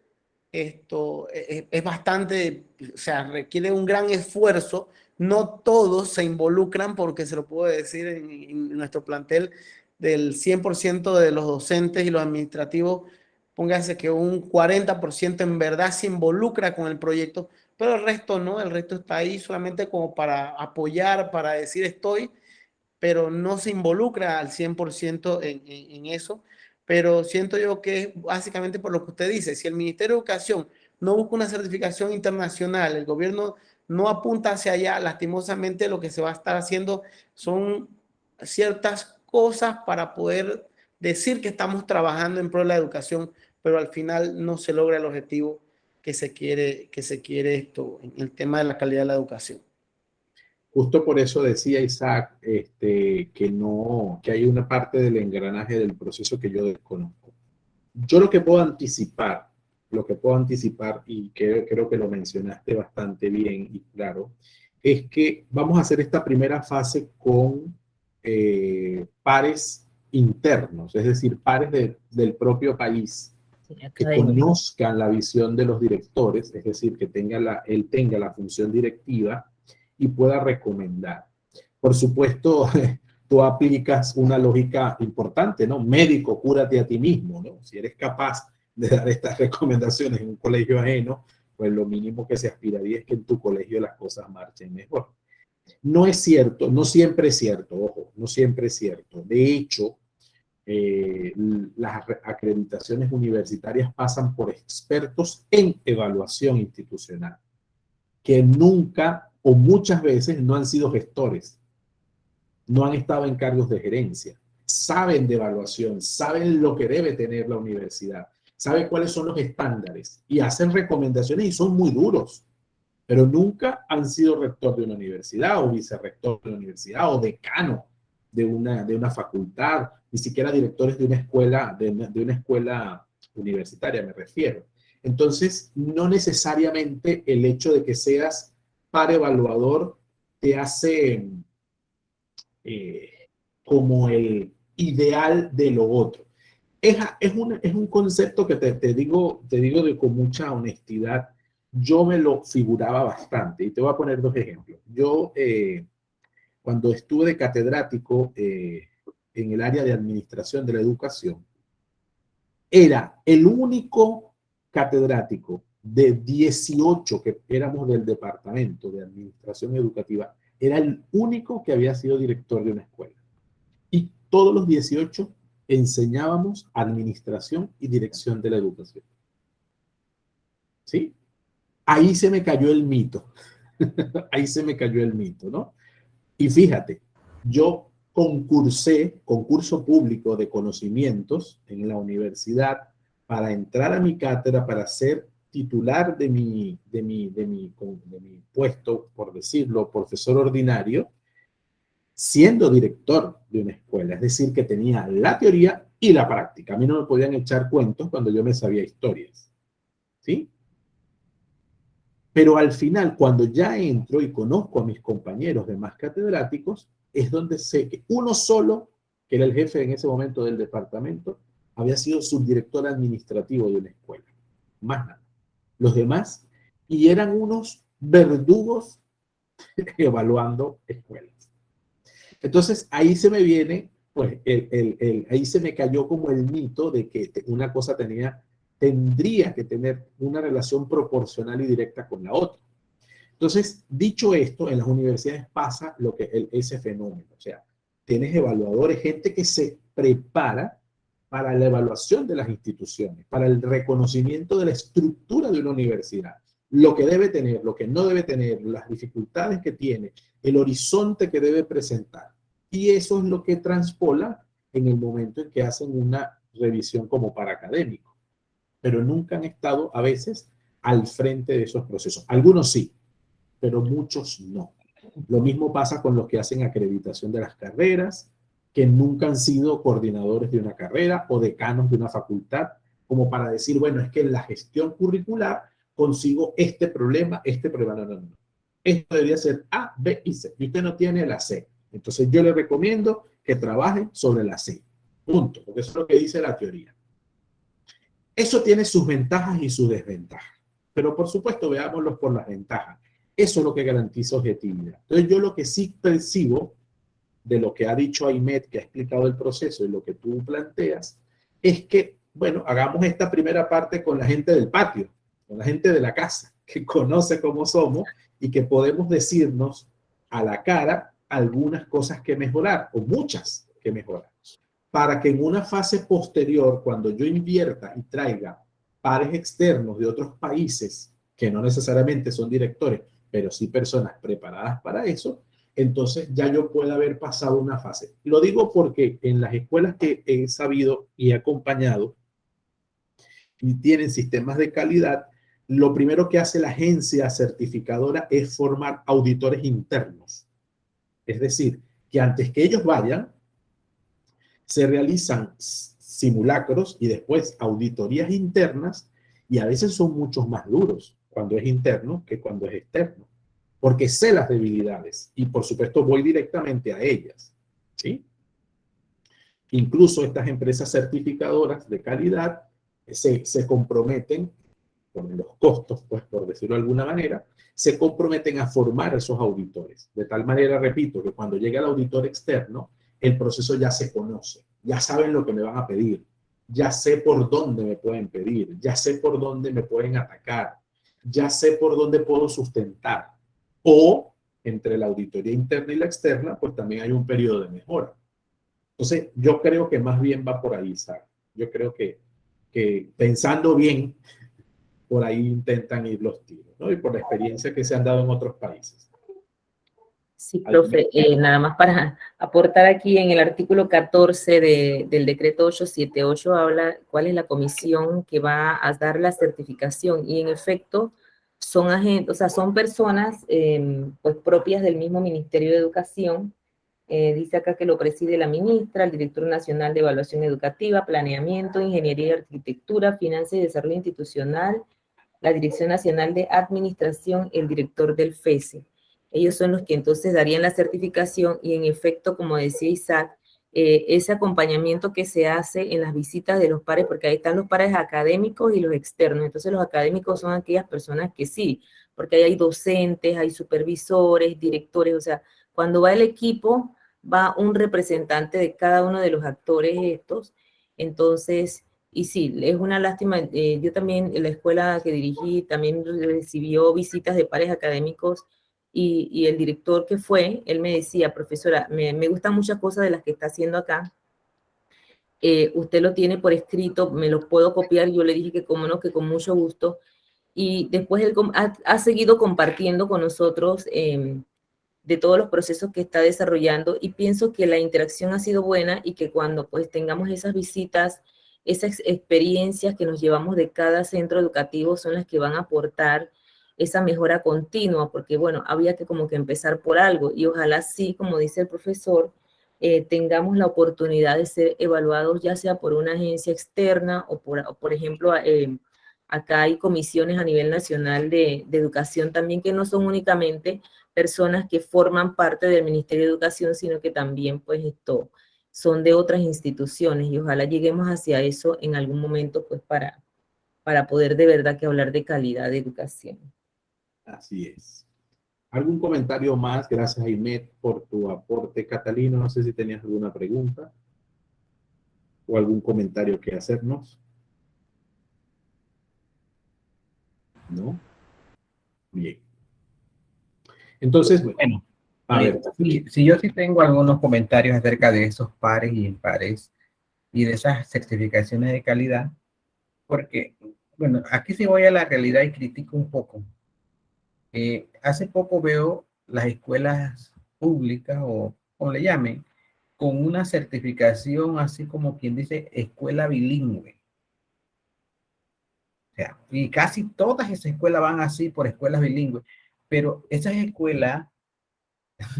esto es bastante, o sea, requiere un gran esfuerzo. No todos se involucran, porque se lo puedo decir en nuestro plantel, del 100% de los docentes y los administrativos, póngase que un 40% en verdad se involucra con el proyecto, pero el resto no, el resto está ahí solamente como para apoyar, para decir estoy, pero no se involucra al 100% en eso. Pero siento yo que es básicamente por lo que usted dice, si el Ministerio de Educación no busca una certificación internacional, el gobierno no apunta hacia allá, lastimosamente lo que se va a estar haciendo son ciertas cosas para poder decir que estamos trabajando en pro de la educación, pero al final no se logra el objetivo que se quiere esto en el tema de la calidad de la educación. Justo por eso decía Isaac que hay una parte del engranaje del proceso que yo desconozco. Yo lo que puedo anticipar, y creo que lo mencionaste bastante bien y claro, es que vamos a hacer esta primera fase con pares internos, es decir, pares del propio país, que conozcan la visión de los directores, es decir, que él tenga la función directiva y pueda recomendar. Por supuesto, tú aplicas una lógica importante, ¿no? Médico, cúrate a ti mismo, ¿no? Si eres capaz de dar estas recomendaciones en un colegio ajeno, pues lo mínimo que se aspiraría es que en tu colegio las cosas marchen mejor. No es cierto, no siempre es cierto, ojo, no siempre es cierto. De hecho, las acreditaciones universitarias pasan por expertos en evaluación institucional, que nunca o muchas veces no han sido gestores, no han estado en cargos de gerencia, saben de evaluación, saben lo que debe tener la universidad, saben cuáles son los estándares y hacen recomendaciones y son muy duros, pero nunca han sido rector de una universidad o vicerrector de una universidad o decano de una facultad, ni siquiera directores de una escuela, de una escuela universitaria me refiero. Entonces, no necesariamente el hecho de que seas par evaluador te hace como el ideal de lo otro. Es un concepto que te digo con mucha honestidad, yo me lo figuraba bastante y te voy a poner dos ejemplos. Yo, cuando estuve de catedrático en el área de administración de la educación, era el único catedrático de 18 que éramos del departamento de administración educativa, era el único que había sido director de una escuela. Y todos los 18 enseñábamos administración y dirección de la educación. ¿Sí? Ahí se me cayó el mito. Ahí se me cayó el mito, ¿no? Y fíjate, yo concurso público de conocimientos en la universidad para entrar a mi cátedra, para ser titular de mi puesto, por decirlo, profesor ordinario, siendo director de una escuela. Es decir, que tenía la teoría y la práctica. A mí no me podían echar cuentos cuando yo me sabía historias. ¿Sí? Pero al final, cuando ya entro y conozco a mis compañeros demás catedráticos, es donde sé que uno solo, que era el jefe en ese momento del departamento, había sido subdirector administrativo de una escuela. Más nada. Los demás, y eran unos verdugos evaluando escuelas. Entonces, ahí se me viene, pues, ahí se me cayó como el mito de que una cosa tendría que tener una relación proporcional y directa con la otra. Entonces, dicho esto, en las universidades pasa ese fenómeno. O sea, tienes evaluadores, gente que se prepara para la evaluación de las instituciones, para el reconocimiento de la estructura de una universidad, lo que debe tener, lo que no debe tener, las dificultades que tiene, el horizonte que debe presentar. Y eso es lo que transpola en el momento en que hacen una revisión como para académico. Pero nunca han estado a veces al frente de esos procesos. Algunos sí, pero muchos no. Lo mismo pasa con los que hacen acreditación de las carreras, que nunca han sido coordinadores de una carrera o decanos de una facultad, como para decir, bueno, es que en la gestión curricular consigo este problema. No. Esto debería ser A, B y C. Y usted no tiene la C. Entonces yo le recomiendo que trabaje sobre la C. Punto. Porque eso es lo que dice la teoría. Eso tiene sus ventajas y sus desventajas. Pero por supuesto, veámoslo por las ventajas. Eso es lo que garantiza objetividad. Entonces yo lo que sí percibo de lo que ha dicho Aymed, que ha explicado el proceso y lo que tú planteas, es que, bueno, hagamos esta primera parte con la gente del patio, con la gente de la casa, que conoce cómo somos y que podemos decirnos a la cara algunas cosas que mejorar, o muchas que mejorar, para que en una fase posterior, cuando yo invierta y traiga pares externos de otros países, que no necesariamente son directores, pero sí personas preparadas para eso, entonces ya yo puedo haber pasado una fase. Lo digo porque en las escuelas que he sabido y he acompañado y tienen sistemas de calidad, lo primero que hace la agencia certificadora es formar auditores internos. Es decir, que antes que ellos vayan, se realizan simulacros y después auditorías internas, y a veces son muchos más duros cuando es interno que cuando es externo, porque sé las debilidades y por supuesto voy directamente a ellas, ¿sí? Incluso estas empresas certificadoras de calidad se comprometen con los costos, pues por decirlo de alguna manera, se comprometen a formar a esos auditores. De tal manera, repito, que cuando llega el auditor externo, el proceso ya se conoce, ya saben lo que me van a pedir, ya sé por dónde me pueden pedir, ya sé por dónde me pueden atacar, ya sé por dónde puedo sustentar. O entre la auditoría interna y la externa, pues también hay un periodo de mejora. Entonces, yo creo que más bien va por ahí, Sara. Yo creo que pensando bien, por ahí intentan ir los tiros, ¿no? Y por la experiencia que se han dado en otros países. Sí, profe, nada más para aportar aquí en el artículo 14 del decreto 878 habla cuál es la comisión que va a dar la certificación y en efecto son agentes, o sea, son personas pues propias del mismo Ministerio de Educación. Dice acá que lo preside la ministra, el director nacional de evaluación educativa, planeamiento, ingeniería y arquitectura, finanzas y desarrollo institucional, la Dirección Nacional de Administración, el director del FESE. Ellos son los que entonces darían la certificación y en efecto, como decía Isaac, ese acompañamiento que se hace en las visitas de los pares, porque ahí están los pares académicos y los externos. Entonces los académicos son aquellas personas que sí, porque ahí hay docentes, hay supervisores, directores, o sea, cuando va el equipo, va un representante de cada uno de los actores estos. Entonces, y sí, es una lástima, yo también en la escuela que dirigí también recibió visitas de pares académicos y el director que fue, él me decía, profesora, me gustan muchas cosas de las que está haciendo acá, usted lo tiene por escrito, me lo puedo copiar, yo le dije que como no, que con mucho gusto, y después él ha seguido compartiendo con nosotros de todos los procesos que está desarrollando y pienso que la interacción ha sido buena y que cuando pues tengamos esas visitas, esas experiencias que nos llevamos de cada centro educativo son las que van a aportar esa mejora continua, porque bueno, había que como que empezar por algo y ojalá sí, como dice el profesor, tengamos la oportunidad de ser evaluados ya sea por una agencia externa o por ejemplo, acá hay comisiones a nivel nacional de educación también que no son únicamente personas que forman parte del Ministerio de Educación, sino que también pues son de otras instituciones y ojalá lleguemos hacia eso en algún momento pues para poder de verdad que hablar de calidad de educación. Así es. ¿Algún comentario más? Gracias, Aimet, por tu aporte. Catalina, no sé si tenías alguna pregunta o algún comentario que hacernos. ¿No? Bien. Entonces, bueno, a ver. si yo sí tengo algunos comentarios acerca de esos pares y impares y de esas certificaciones de calidad, porque, bueno, aquí sí voy a la realidad y critico un poco. Hace poco veo las escuelas públicas o como le llamen, con una certificación así como quien dice escuela bilingüe. O sea, y casi todas esas escuelas van así por escuelas bilingües, pero esas escuelas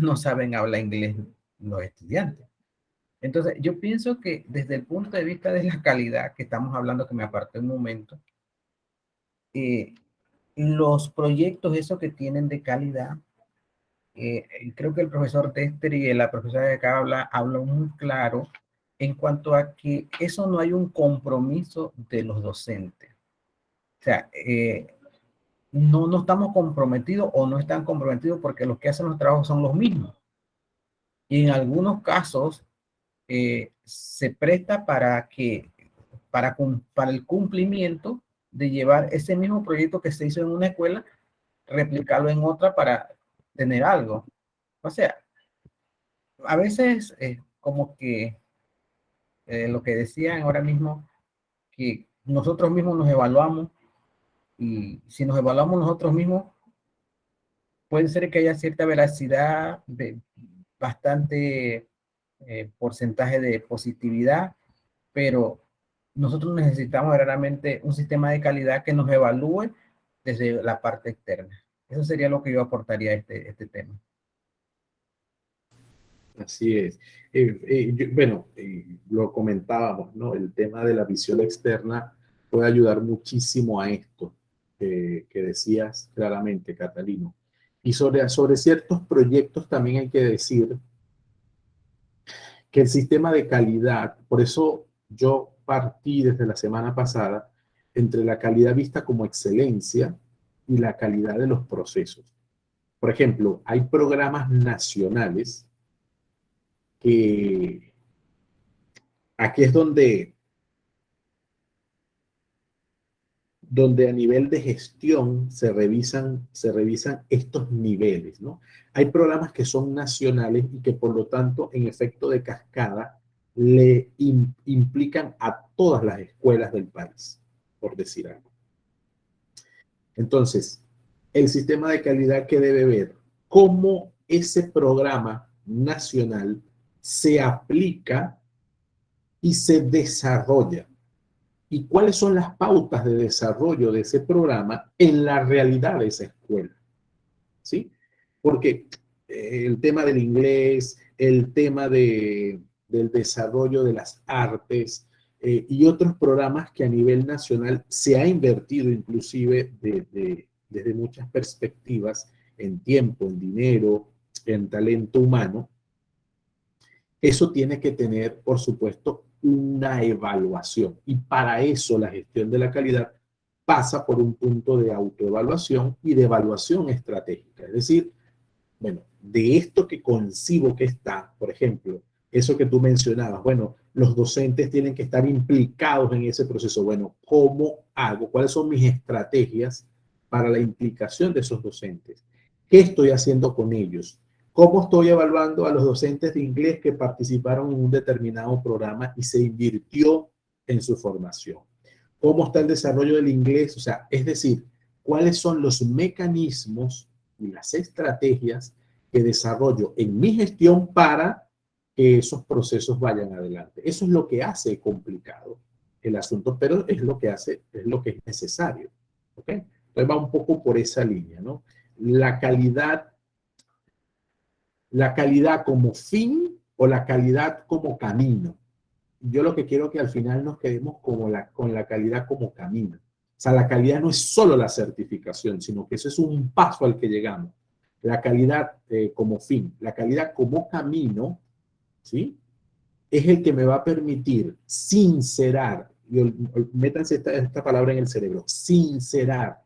no saben hablar inglés los estudiantes. Entonces, yo pienso que desde el punto de vista de la calidad, que estamos hablando, que me aparté un momento, los proyectos esos que tienen de calidad, creo que el profesor Tester y la profesora de acá hablan muy claro en cuanto a que eso no hay un compromiso de los docentes. O sea, no estamos comprometidos o no están comprometidos porque los que hacen los trabajos son los mismos. Y en algunos casos se presta para el cumplimiento de llevar ese mismo proyecto que se hizo en una escuela, replicarlo en otra para tener algo. O sea, a veces como que lo que decían ahora mismo, que nosotros mismos nos evaluamos y si nos evaluamos nosotros mismos, puede ser que haya cierta veracidad, de bastante porcentaje de positividad, pero nosotros necesitamos verdaderamente un sistema de calidad que nos evalúe desde la parte externa. Eso sería lo que yo aportaría a este tema. Así es. Bueno, lo comentábamos, ¿no? El tema de la visión externa puede ayudar muchísimo a esto que decías claramente, Catalino. Y sobre ciertos proyectos también hay que decir que el sistema de calidad, por eso yo partí desde la semana pasada entre la calidad vista como excelencia y la calidad de los procesos. Por ejemplo, hay programas nacionales que aquí es donde a nivel de gestión se revisan estos niveles, ¿no? Hay programas que son nacionales y que por lo tanto en efecto de cascada le implican a todas las escuelas del país, por decir algo. Entonces, el sistema de calidad que debe ver cómo ese programa nacional se aplica y se desarrolla. ¿Y cuáles son las pautas de desarrollo de ese programa en la realidad de esa escuela? ¿Sí? Porque el tema del inglés, el tema del desarrollo de las artes y otros programas que a nivel nacional se ha invertido inclusive desde muchas perspectivas, en tiempo, en dinero, en talento humano, eso tiene que tener, por supuesto, una evaluación. Y para eso la gestión de la calidad pasa por un punto de autoevaluación y de evaluación estratégica. Es decir, bueno, de esto que concibo que está, por ejemplo, eso que tú mencionabas, bueno, los docentes tienen que estar implicados en ese proceso. Bueno, ¿cómo hago? ¿Cuáles son mis estrategias para la implicación de esos docentes? ¿Qué estoy haciendo con ellos? ¿Cómo estoy evaluando a los docentes de inglés que participaron en un determinado programa y se invirtió en su formación? ¿Cómo está el desarrollo del inglés? O sea, es decir, ¿cuáles son los mecanismos y las estrategias que desarrollo en mi gestión para que esos procesos vayan adelante? Eso es lo que hace complicado el asunto, pero es lo que hace, es lo que es necesario. ¿Ok? Entonces va un poco por esa línea, ¿no? La calidad como fin o la calidad como camino. Yo lo que quiero es que al final nos quedemos con la calidad como camino. O sea, la calidad no es solo la certificación, sino que eso es un paso al que llegamos. La calidad como fin, la calidad como camino, ¿sí? Es el que me va a permitir sincerar, y métanse esta palabra en el cerebro, sincerar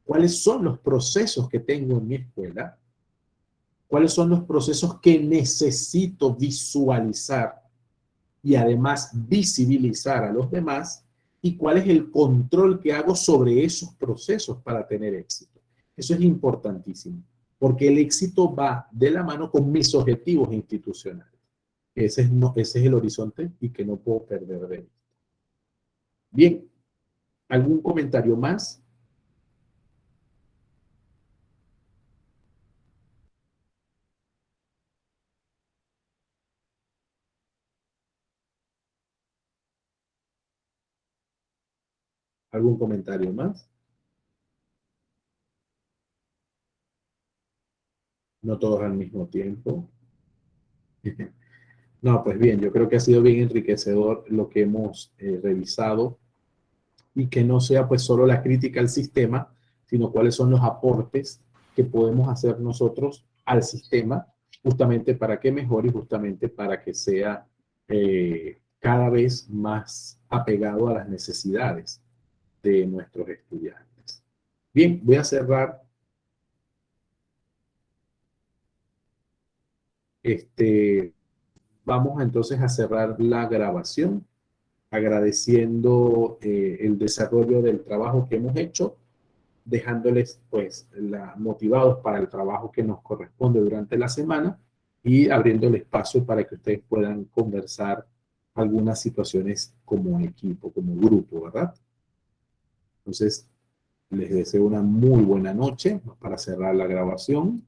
cuáles son los procesos que tengo en mi escuela, cuáles son los procesos que necesito visualizar y además visibilizar a los demás, y cuál es el control que hago sobre esos procesos para tener éxito. Eso es importantísimo, porque el éxito va de la mano con mis objetivos institucionales. Ese es el horizonte y que no puedo perder de vista. Bien, ¿algún comentario más? ¿Algún comentario más? No todos al mismo tiempo. No, pues bien, yo creo que ha sido bien enriquecedor lo que hemos revisado, y que no sea pues solo la crítica al sistema, sino cuáles son los aportes que podemos hacer nosotros al sistema justamente para que mejore y justamente para que sea cada vez más apegado a las necesidades de nuestros estudiantes. Bien, voy a cerrar vamos entonces a cerrar la grabación agradeciendo el desarrollo del trabajo que hemos hecho, dejándoles pues motivados para el trabajo que nos corresponde durante la semana y abriendo el espacio para que ustedes puedan conversar algunas situaciones como equipo, como grupo, ¿verdad? Entonces, Les deseo una muy buena noche para cerrar la grabación.